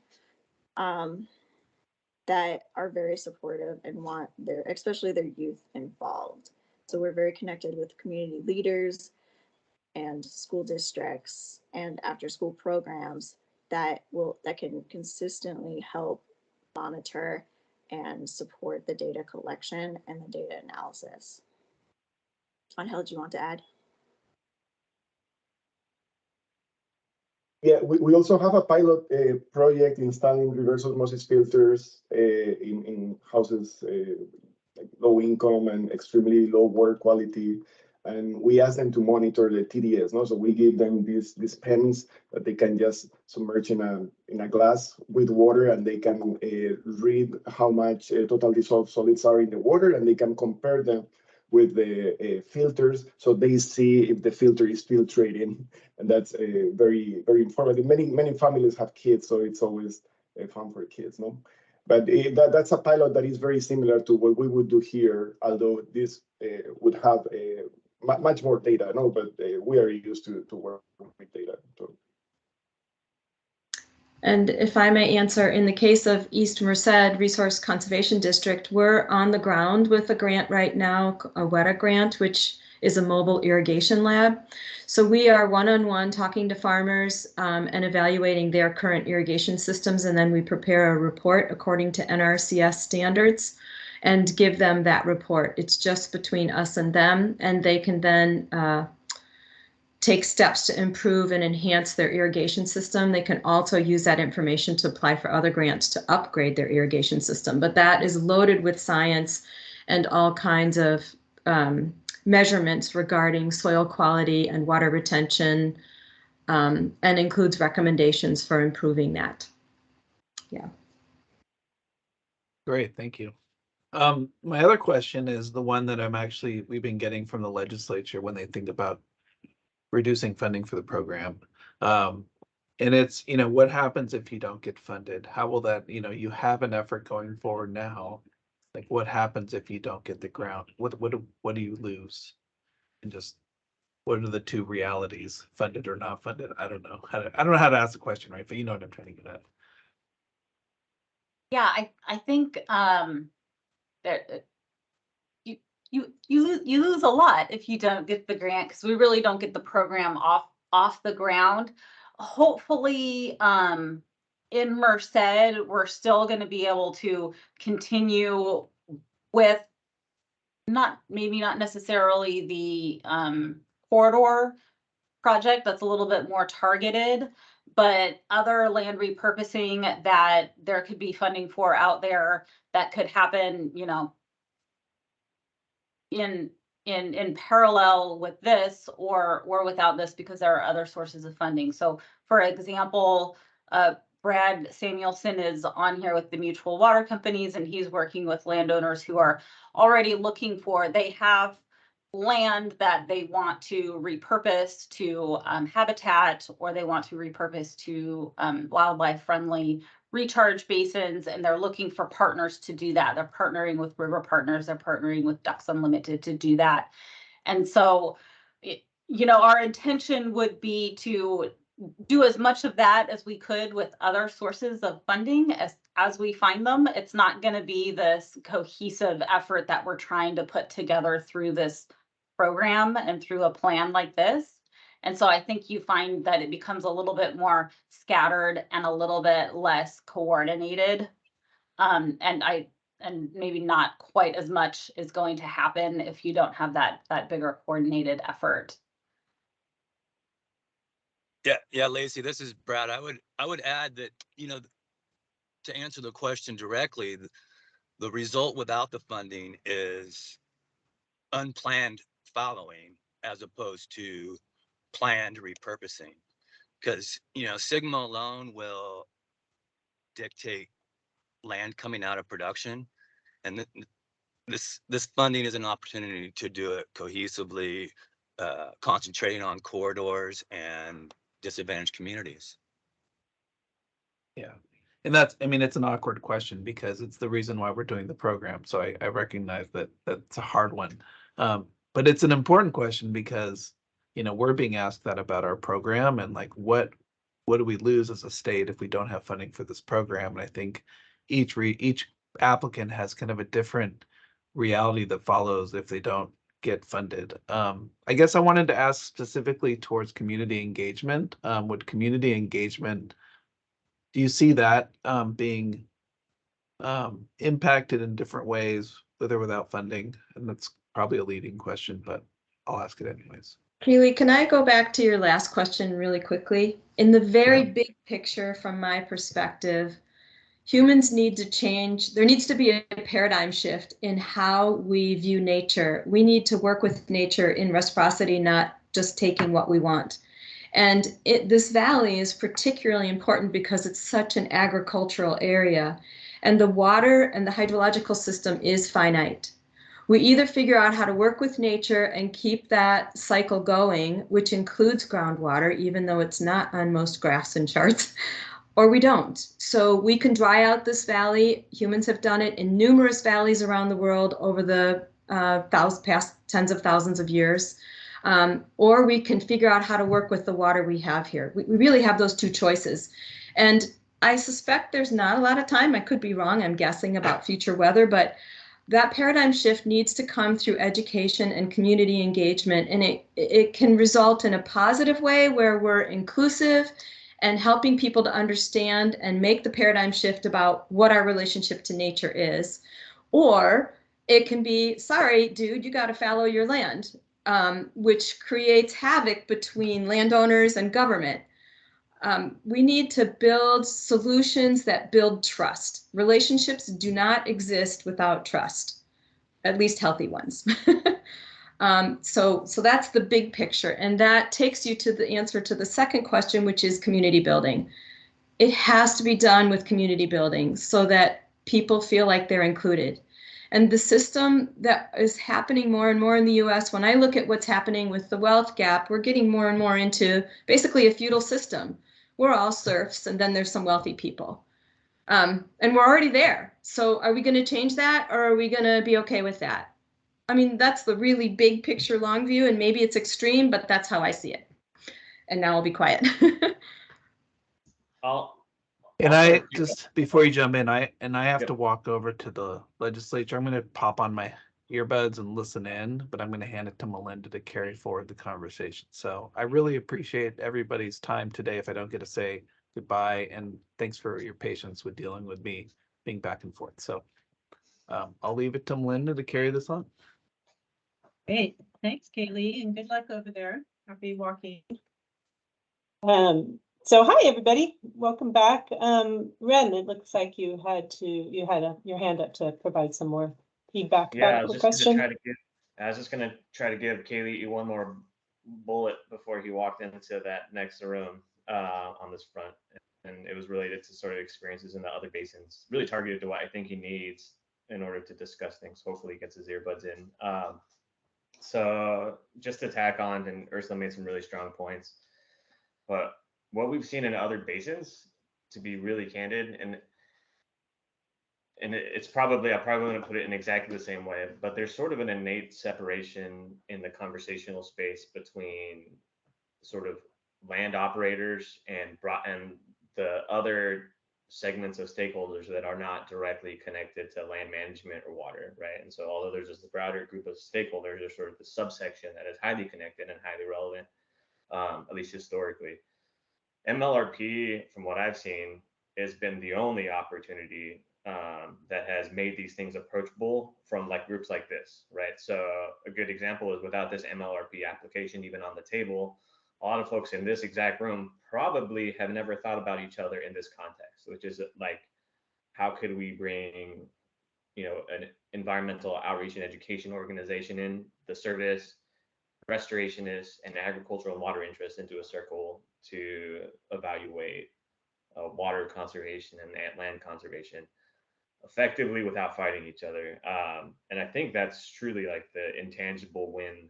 that are very supportive and want especially their youth involved. So we're very connected with community leaders and school districts and after school programs that can consistently help monitor and support the data collection and the data analysis. Angel, do you want to add? Yeah, we also have a pilot project installing reverse osmosis filters in houses like low income and extremely low water quality. And we ask them to monitor the TDS, no? So we give them these pens that they can just submerge in a glass with water, and they can read how much total dissolved solids are in the water, and they can compare them with the filters, so they see if the filter is filtrating, and that's very, very informative. Many families have kids, so it's always fun for kids, no? But that's a pilot that is very similar to what we would do here, although this would have much more data, no? But we are used to work with data. So. And if I may answer, in the case of East Merced Resource Conservation District, we're on the ground with a grant right now, a WETA grant, which is a mobile irrigation lab. So we are one-on-one talking to farmers and evaluating their current irrigation systems, and then we prepare a report according to NRCS standards and give them that report. It's just between us and them, and they can then take steps to improve and enhance their irrigation system. They can also use that information to apply for other grants to upgrade their irrigation system. But that is loaded with science and all kinds of measurements regarding soil quality and water retention, and includes recommendations for improving that. Yeah. Great, thank you. My other question is the one that we've been getting from the legislature when they think about reducing funding for the program. And it's, what happens if you don't get funded? How will that, you have an effort going forward now Like what happens if you don't get the ground? What do you lose? And just what are the two realities, funded or not funded? I don't know how to ask the question, right? But you know what I'm trying to get at. Yeah, I think that you lose a lot if you don't get the grant, because we really don't get the program off the ground. Hopefully, in Merced, we're still going to be able to continue with maybe not necessarily the corridor project that's a little bit more targeted, but other land repurposing that there could be funding for out there that could happen, you know, in parallel with this or without this, because there are other sources of funding. So for example, Brad Samuelson is on here with the mutual water companies, and he's working with landowners who are already looking for, they have land that they want to repurpose to habitat, or they want to repurpose to wildlife friendly recharge basins, and they're looking for partners to do that. They're partnering with river partners, they're partnering with Ducks Unlimited to do that. And so, you know, our intention would be to do as much of that as we could with other sources of funding as we find them. It's not going to be this cohesive effort that we're trying to put together through this program and through a plan like this. And so I think you find that it becomes a little bit more scattered and a little bit less coordinated. And maybe not quite as much is going to happen if you don't have that bigger coordinated effort. Yeah, Lacey, this is Brad. I would add that, you know, to answer the question directly, the result without the funding is unplanned following as opposed to planned repurposing, because, you know, Sigma alone will dictate land coming out of production, and this funding is an opportunity to do it cohesively, concentrating on corridors and disadvantaged communities. Yeah. And that's, I mean, it's an awkward question because it's the reason why we're doing the program. So I recognize that that's a hard one. But it's an important question because, you know, we're being asked that about our program and like, what do we lose as a state if we don't have funding for this program? And I think each applicant has kind of a different reality that follows if they don't get funded. I guess I wanted to ask specifically towards community engagement. Would community engagement, do you see that being impacted in different ways with or without funding? And that's probably a leading question, but I'll ask it anyways. Keely, can I go back to your last question really quickly? In the very big picture, from my perspective, humans need to change. There needs to be a paradigm shift in how we view nature. We need to work with nature in reciprocity, not just taking what we want. And this valley is particularly important because it's such an agricultural area, and the water and the hydrological system is finite. We either figure out how to work with nature and keep that cycle going, which includes groundwater, even though it's not on most graphs and charts, or we don't. So we can dry out this valley. Humans have done it in numerous valleys around the world over the past tens of thousands of years. Or we can figure out how to work with the water we have here. We really have those two choices. And I suspect there's not a lot of time. I could be wrong. I'm guessing about future weather, but that paradigm shift needs to come through education and community engagement. And it can result in a positive way where we're inclusive and helping people to understand and make the paradigm shift about what our relationship to nature is. Or it can be, sorry, dude, you got to fallow your land, which creates havoc between landowners and government. We need to build solutions that build trust. Relationships do not exist without trust, at least healthy ones. So that's the big picture. And that takes you to the answer to the second question, which is community building. It has to be done with community building so that people feel like they're included. And the system that is happening more and more in the US, when I look at what's happening with the wealth gap, we're getting more and more into basically a feudal system. We're all serfs, and then there's some wealthy people. And we're already there. So are we going to change that, or are we going to be okay with that? I mean, that's the really big picture, long view, and maybe it's extreme, but that's how I see it. And now I'll be quiet. And I just, before you jump in, I have to walk over to the legislature. I'm going to pop on my earbuds and listen in, but I'm going to hand it to Melinda to carry forward the conversation. So I really appreciate everybody's time today. If I don't get to say goodbye, and thanks for your patience with dealing with me being back and forth. So I'll leave it to Melinda to carry this on. Great. Thanks, Kaylee, and good luck over there. Happy walking. So hi, everybody. Welcome back. Ren, it looks like you had your hand up to provide some more feedback about the question. I was just gonna try to give Kaylee one more bullet before he walked into that next room on this front. And it was related to sort of experiences in the other basins, really targeted to what I think he needs in order to discuss things. Hopefully he gets his earbuds in. So just to tack on, and Ursula made some really strong points, but what we've seen in other basins, to be really candid, and it's probably, I probably wouldn't put it in exactly the same way, but there's sort of an innate separation in the conversational space between sort of land operators and the other segments of stakeholders that are not directly connected to land management or water, right? And so although there's this broader group of stakeholders, there's sort of the subsection that is highly connected and highly relevant, at least historically. MLRP, from what I've seen, has been the only opportunity that has made these things approachable from like groups like this, right? So a good example is without this MLRP application even on the table, a lot of folks in this exact room probably have never thought about each other in this context, which is like, how could we bring, you know, an environmental outreach and education organization in, the service, restorationists, and agricultural and water interests into a circle to evaluate water conservation and land conservation effectively without fighting each other. And I think that's truly like the intangible win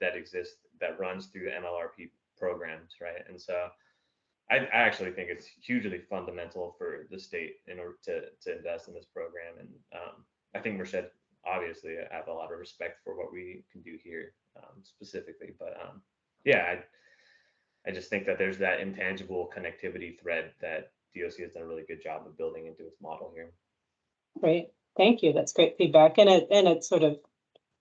that exists, that runs through the MLRP programs, right? And so I actually think it's hugely fundamental for the state in order to invest in this program. And I think Merced, obviously, I have a lot of respect for what we can do here specifically. But yeah, I just think that there's that intangible connectivity thread that DOC has done a really good job of building into its model here. Great, thank you. That's great feedback, and it sort of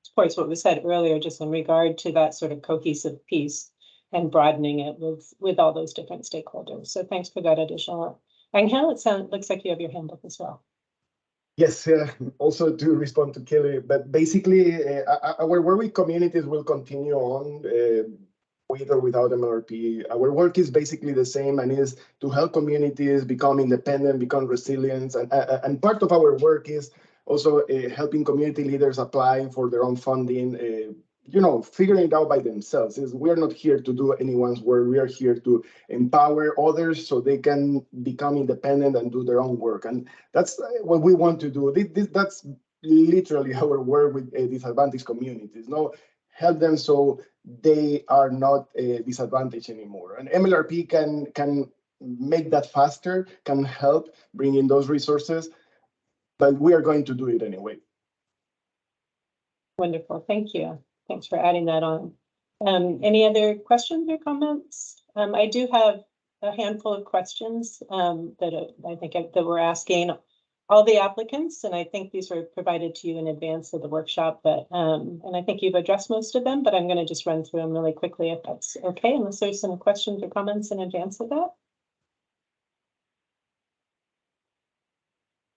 supports what was said earlier, just in regard to that sort of cohesive piece and broadening it with all those different stakeholders. So thanks for that additional. Angel, looks like you have your hand up as well. Yes, also to respond to Kelly, but basically our work with communities will continue on with or without MLRP. Our work is basically the same, and is to help communities become independent, become resilient, and part of our work is also helping community leaders apply for their own funding, you know, figuring it out by themselves. We're not here to do anyone's work. We are here to empower others so they can become independent and do their own work. And that's what we want to do. That's literally our work with disadvantaged communities. No, help them so they are not disadvantaged anymore. And MLRP can make that faster, can help bring in those resources, but we are going to do it anyway. Wonderful, thank you. Thanks for adding that on. Any other questions or comments? I do have a handful of questions that I think that we're asking all the applicants, and I think these were provided to you in advance of the workshop, but and I think you've addressed most of them, but I'm going to just run through them really quickly if that's okay, unless there's some questions or comments in advance of that.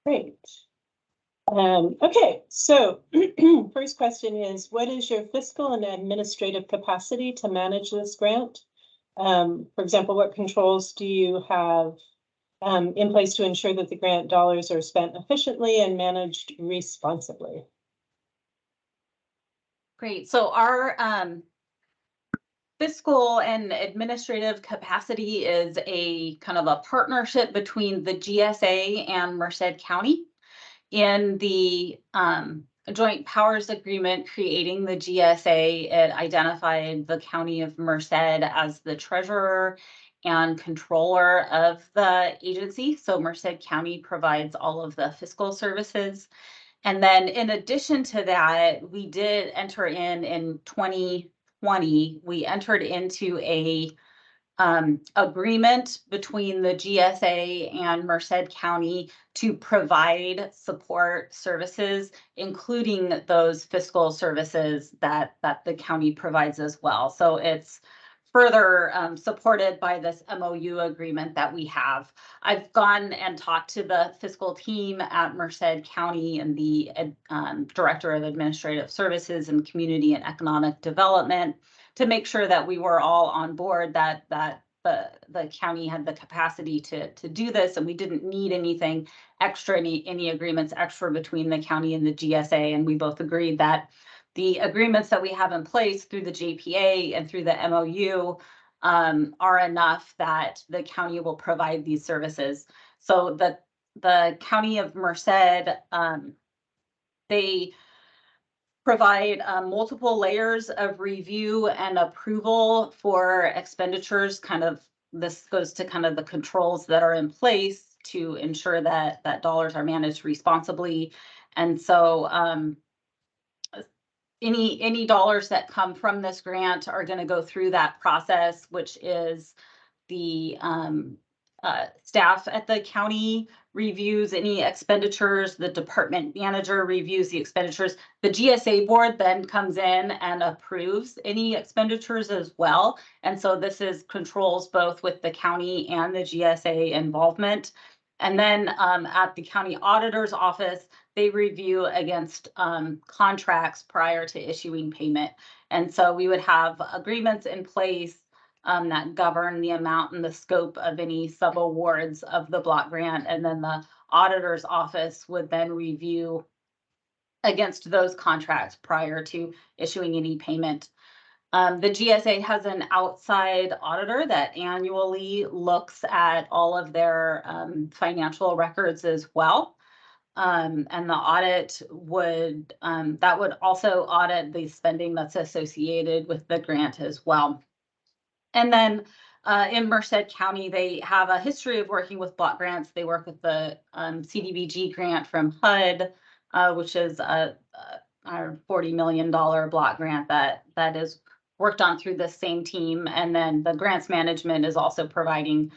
Great. Okay, so first question is, what is your fiscal and administrative capacity to manage this grant? For example, what controls do you have in place to ensure that the grant dollars are spent efficiently and managed responsibly? Great. So our fiscal and administrative capacity is a kind of a partnership between the GSA and Merced County. In the joint powers agreement creating the GSA, it identified the County of Merced as the treasurer and controller of the agency. So Merced County provides all of the fiscal services. And then in addition to that, we did enter in 2020, we entered into a agreement between the GSA and Merced County to provide support services, including those fiscal services that the county provides as well. So it's further supported by this MOU agreement that we have. I've gone and talked to the fiscal team at Merced County and the Director of Administrative Services and Community and Economic Development to make sure that we were all on board, that the county had the capacity to do this, and we didn't need anything extra, any agreements extra between the county and the GSA. And we both agreed that the agreements that we have in place through the JPA and through the MOU are enough that the county will provide these services. So the county of Merced, they provide multiple layers of review and approval for expenditures. This goes to kind of the controls that are in place to ensure that dollars are managed responsibly. And so any dollars that come from this grant are going to go through that process, which is the staff at the county reviews any expenditures, the department manager reviews the expenditures, the GSA board then comes in and approves any expenditures as well. And so this is controls both with the county and the GSA involvement. And then at the county auditor's office, they review against contracts prior to issuing payment. And so we would have agreements in place that govern the amount and the scope of any subawards of the block grant. And then the auditor's office would then review against those contracts prior to issuing any payment. The GSA has an outside auditor that annually looks at all of their financial records as well. And the audit would, that would also audit the spending that's associated with the grant as well. And then in Merced County, they have a history of working with block grants. They work with the CDBG grant from HUD, which is our $40 million block grant that is worked on through the same team. And then the grants management is also provided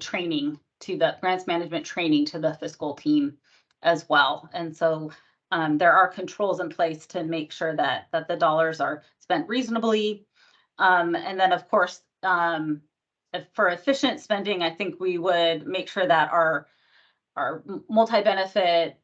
training to the grants management training to the fiscal team as well. And so there are controls in place to make sure that the dollars are spent reasonably. And then, of course, for efficient spending, I think we would make sure that our multi-benefit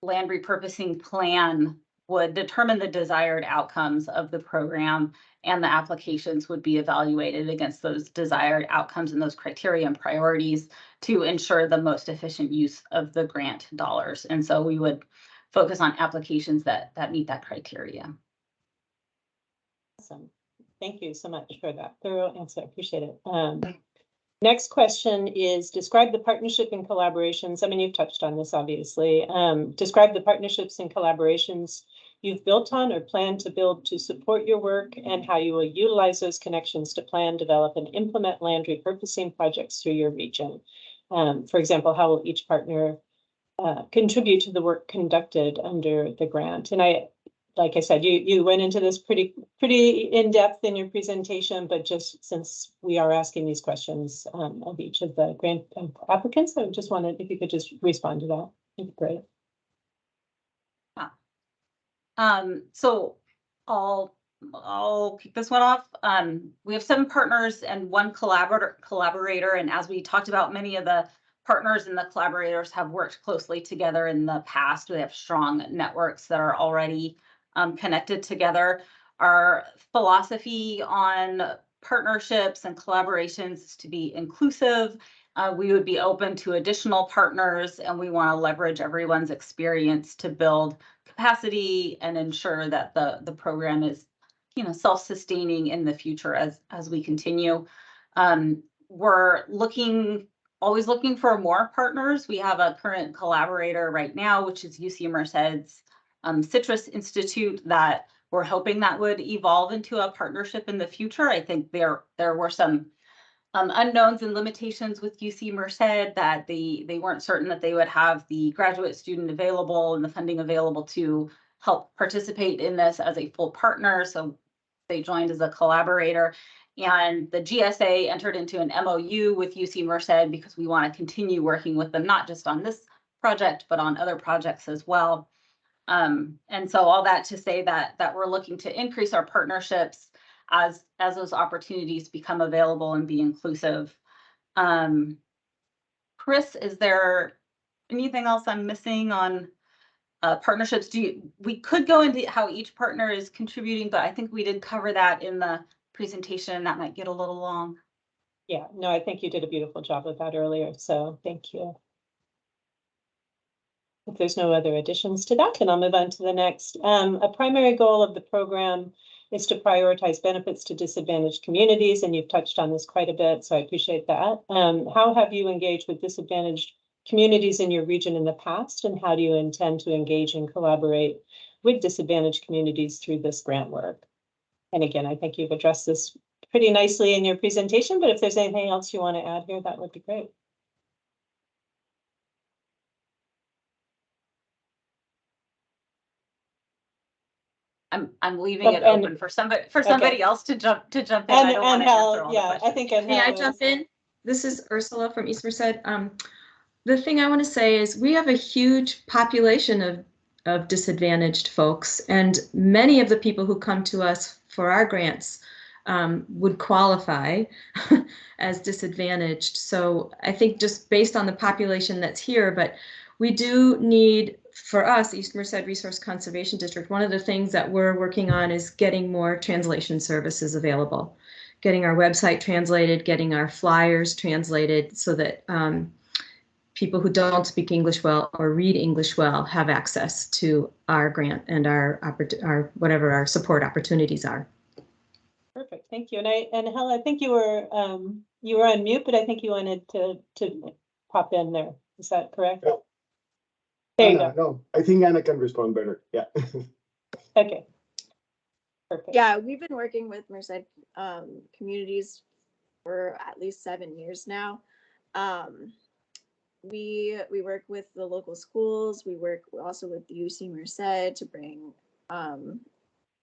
land repurposing plan would determine the desired outcomes of the program, and the applications would be evaluated against those desired outcomes and those criteria and priorities to ensure the most efficient use of the grant dollars. And so we would focus on applications that meet that criteria. Awesome. Thank you so much for that thorough answer. I appreciate it. Next question is, describe the partnership and collaborations. I mean, you've touched on this, obviously. Describe the partnerships and collaborations you've built on or plan to build to support your work, and how you will utilize those connections to plan, develop, and implement land repurposing projects through your region. For example, how will each partner contribute to the work conducted under the grant? And like I said, you went into this pretty in depth in your presentation, but just since we are asking these questions of each of the grant applicants, I just wanted, if you could just respond to that, that'd be great. So I'll kick this one off. We have 7 partners and 1 collaborator, and as we talked about, many of the partners and the collaborators have worked closely together in the past. We have strong networks that are already connected together. Our philosophy on partnerships and collaborations is to be inclusive. We would be open to additional partners, and we want to leverage everyone's experience to build capacity and ensure that the program is, self-sustaining in the future as we continue. We're always looking for more partners. We have a current collaborator right now, which is UC Merced's Citrus Institute, that we're hoping that would evolve into a partnership in the future. I think there were some unknowns and limitations with UC Merced, that they weren't certain that they would have the graduate student available and the funding available to help participate in this as a full partner. So they joined as a collaborator. And the GSA entered into an MOU with UC Merced because we want to continue working with them, not just on this project, but on other projects as well. And so all that to say that we're looking to increase our partnerships as those opportunities become available and be inclusive. Chris, is there anything else I'm missing on partnerships? We could go into how each partner is contributing, but I think we did cover that in the presentation. That might get a little long. Yeah, no, I think you did a beautiful job with that earlier, so thank you. If there's no other additions to that, then I'll move on to the next. A primary goal of the program is to prioritize benefits to disadvantaged communities, and you've touched on this quite a bit, so I appreciate that. How have you engaged with disadvantaged communities in your region in the past, and how do you intend to engage and collaborate with disadvantaged communities through this grant work? And again, I think you've addressed this pretty nicely in your presentation, but if there's anything else you want to add here, that would be great. I'm leaving it open for somebody else to jump in. I don't want to answer all the questions. I think May I jump in? This is Ursula from East Merced. The thing I want to say is we have a huge population of disadvantaged folks, and many of the people who come to us for our grants would qualify as disadvantaged. So I think just based on the population that's here, but we do need, for us, East Merced Resource Conservation District, one of the things that we're working on is getting more translation services available, getting our website translated, getting our flyers translated so that people who don't speak English well or read English well have access to our grant and our whatever our support opportunities are. Perfect, thank you. And Helen, I think you were on mute, but I think you wanted to pop in there. Is that correct? Yeah. There you go. No, I think Anna can respond better. Yeah. Okay. Perfect. Yeah, we've been working with Merced communities for at least 7 years now. We work with the local schools. We work also with UC Merced to bring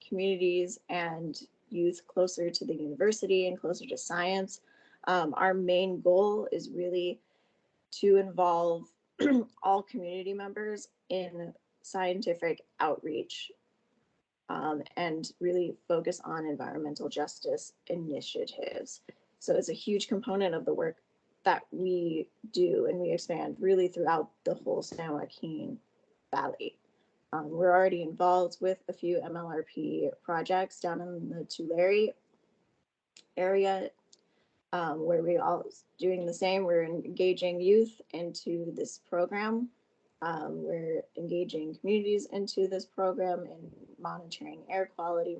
communities and youth closer to the university and closer to science. Our main goal is really to involve all community members in scientific outreach and really focus on environmental justice initiatives. So it's a huge component of the work that we do, and we expand really throughout the whole San Joaquin Valley. We're already involved with a few MLRP projects down in the Tulare area, where we all doing the same. We're engaging youth into this program. We're engaging communities into this program and monitoring air quality,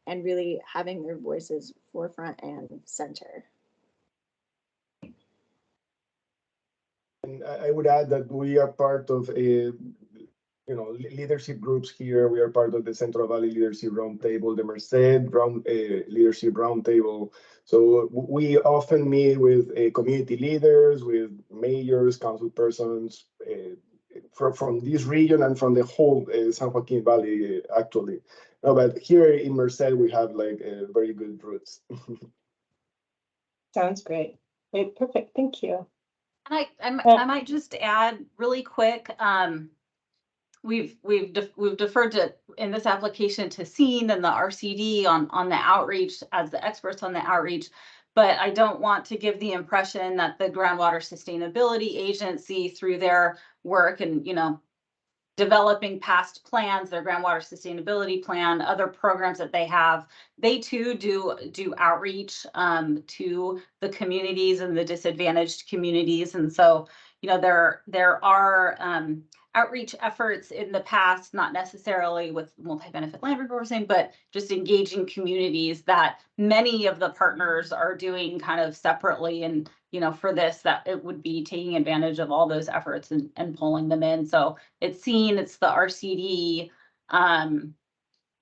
and really having their voices forefront and center. And I would add that we are part of leadership groups here. We are part of the Central Valley Leadership Roundtable, the Merced Leadership Roundtable. So we often meet with community leaders, with mayors, council persons from this region and from the whole San Joaquin Valley, actually. No, but here in Merced, we have very good roots. Sounds great. Great, perfect. Thank you. And I might just add really quick. We've deferred to in this application to SEEN and the RCD on the outreach as the experts on the outreach, but I don't want to give the impression that the Groundwater Sustainability Agency, through their work and developing past plans, their groundwater sustainability plan, other programs that they have, they too do outreach to the communities and the disadvantaged communities. And so, there are outreach efforts in the past, not necessarily with multi-benefit land resourcing, but just engaging communities that many of the partners are doing kind of separately. And, for this, that it would be taking advantage of all those efforts and pulling them in. So it's SEEN, it's the RCD,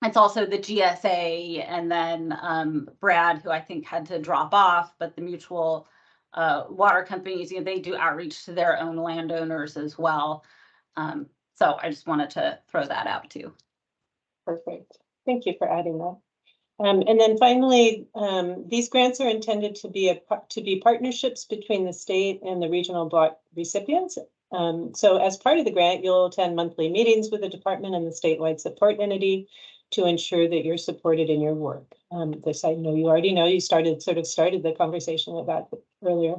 it's also the GSA, and then Brad, who I think had to drop off, but the mutual water companies, they do outreach to their own landowners as well. So I just wanted to throw that out too. Perfect. Thank you for adding that. And then finally, these grants are intended to be partnerships between the state and the regional block recipients. So as part of the grant, you'll attend monthly meetings with the department and the statewide support entity to ensure that you're supported in your work. This I know you already know. You started the conversation with that earlier.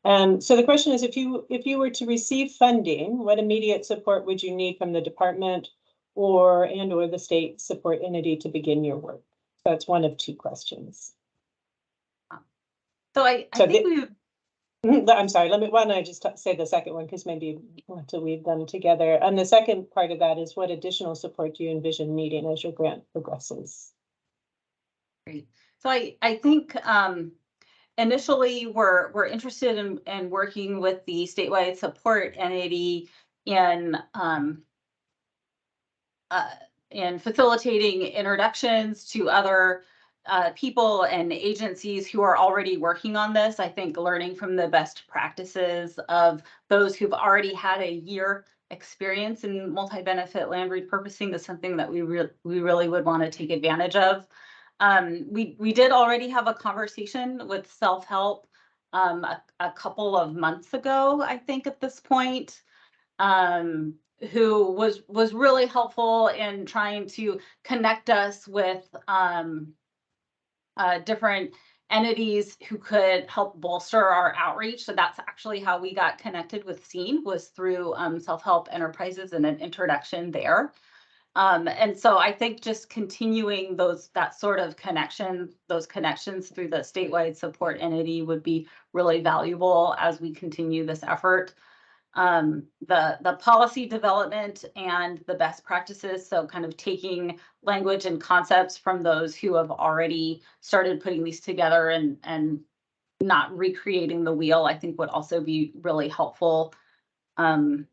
So the question is, if you were to receive funding, what immediate support would you need from the department or the state support entity to begin your work? So that's one of two questions. So I think I'm sorry, why don't I just say the second one, because maybe you want to weave them together. And the second part of that is, what additional support do you envision needing as your grant progresses? Great. So I think initially we're interested in working with the statewide support entity in facilitating introductions to other people and agencies who are already working on this. I think learning from the best practices of those who've already had a year experience in multi-benefit land repurposing is something that we really would want to take advantage of. We did already have a conversation with self-help a couple of months ago, I think at this point, who was really helpful in trying to connect us with different entities who could help bolster our outreach. So that's actually how we got connected with SEEN, was through Self-Help Enterprises and an introduction there. And so I think just continuing those connections through the statewide support entity would be really valuable as we continue this effort. The policy development and the best practices, so kind of taking language and concepts from those who have already started putting these together and not recreating the wheel, I think would also be really helpful from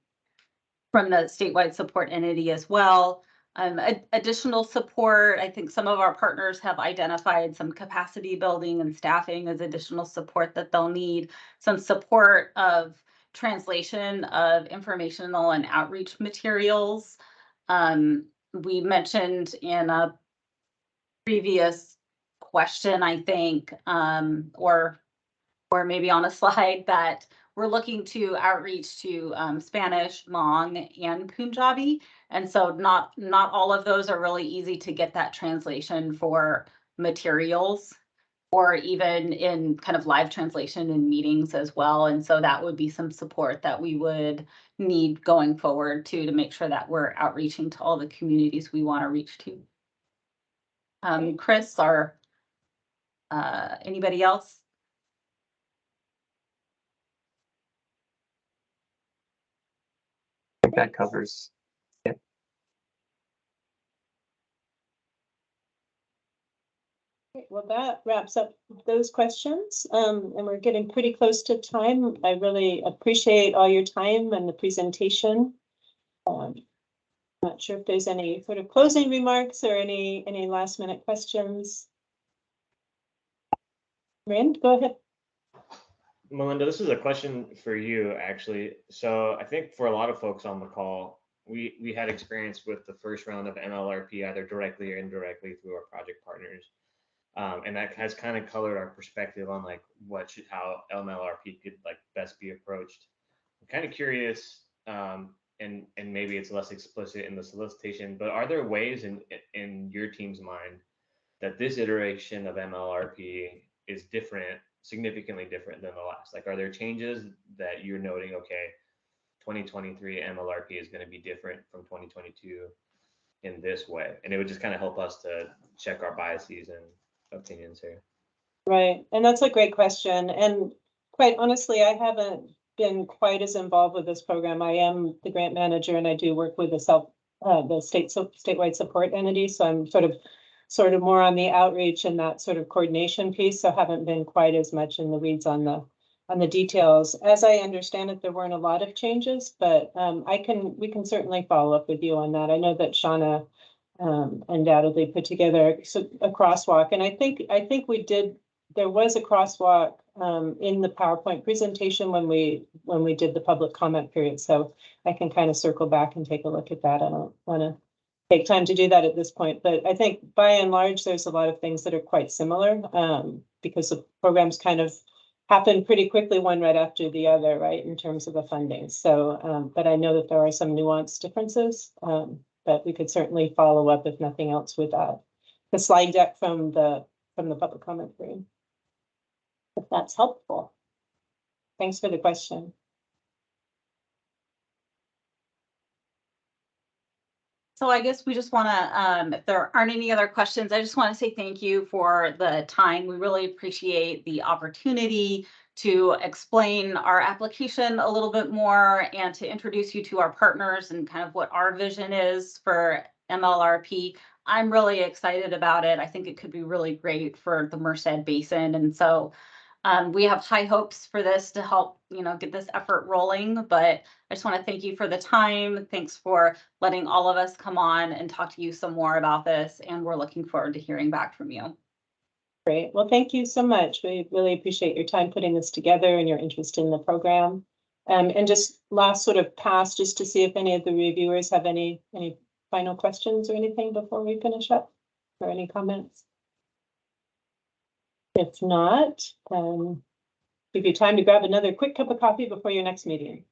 the statewide support entity as well. Additional support, I think some of our partners have identified some capacity building and staffing as additional support that they'll need. Some support of translation of informational and outreach materials. We mentioned in a previous question, I think, or maybe on a slide, that we're looking to outreach to Spanish, Hmong, and Punjabi. And so not all of those are really easy to get that translation for materials, or even in kind of live translation in meetings as well. And so that would be some support that we would need going forward to make sure that we're outreaching to all the communities we want to reach to. Chris, or anybody else? I think that covers. Yeah. Well, that wraps up those questions, and we're getting pretty close to time. I really appreciate all your time and the presentation. Not sure if there's any sort of closing remarks or any last minute questions. Rand, go ahead. Melinda, this is a question for you, actually. So I think for a lot of folks on the call, we had experience with the first round of MLRP, either directly or indirectly through our project partners. And that has kind of colored our perspective on how MLRP could best be approached. I'm kind of curious, and maybe it's less explicit in the solicitation, but are there ways in your team's mind that this iteration of MLRP is different, significantly different than the last? Are there changes that you're noting, okay, 2023 MLRP is going to be different from 2022 in this way? And it would just kind of help us to check our biases and opinions here. Right, and that's a great question. And quite honestly, I haven't been quite as involved with this program. I am the grant manager, and I do work with the statewide support entity. So I'm sort of more on the outreach and that sort of coordination piece. So haven't been quite as much in the weeds on the details. As I understand it, there weren't a lot of changes, but we can certainly follow up with you on that. I know that Shauna undoubtedly put together a crosswalk. And I think there was a crosswalk in the PowerPoint presentation when we did the public comment period. So I can kind of circle back and take a look at that. I don't want to take time to do that at this point, but I think by and large, there's a lot of things that are quite similar because the programs kind of happen pretty quickly, one right after the other, right, in terms of the funding. So, but I know that there are some nuanced differences, but we could certainly follow up, if nothing else, with the slide deck from the public comment period, if that's helpful. Thanks for the question. So I guess we just want to, if there aren't any other questions, I just want to say thank you for the time. We really appreciate the opportunity to explain our application a little bit more and to introduce you to our partners and kind of what our vision is for MLRP. I'm really excited about it. I think it could be really great for the Merced Basin. And so we have high hopes for this to help, get this effort rolling, but I just want to thank you for the time. Thanks for letting all of us come on and talk to you some more about this. And we're looking forward to hearing back from you. Great. Well, thank you so much. We really appreciate your time putting this together and your interest in the program. And just last sort of pass just to see if any of the reviewers have any final questions or anything before we finish up, or any comments. If not, give you time to grab another quick cup of coffee before your next meeting.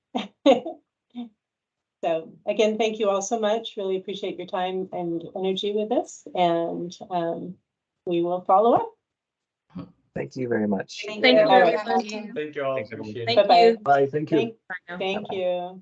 So again, thank you all so much. Really appreciate your time and energy with this, and we will follow up. Thank you very much. Thank you. All right. Thank you all. Appreciate it. Bye-bye. Bye, thank you. Thank you.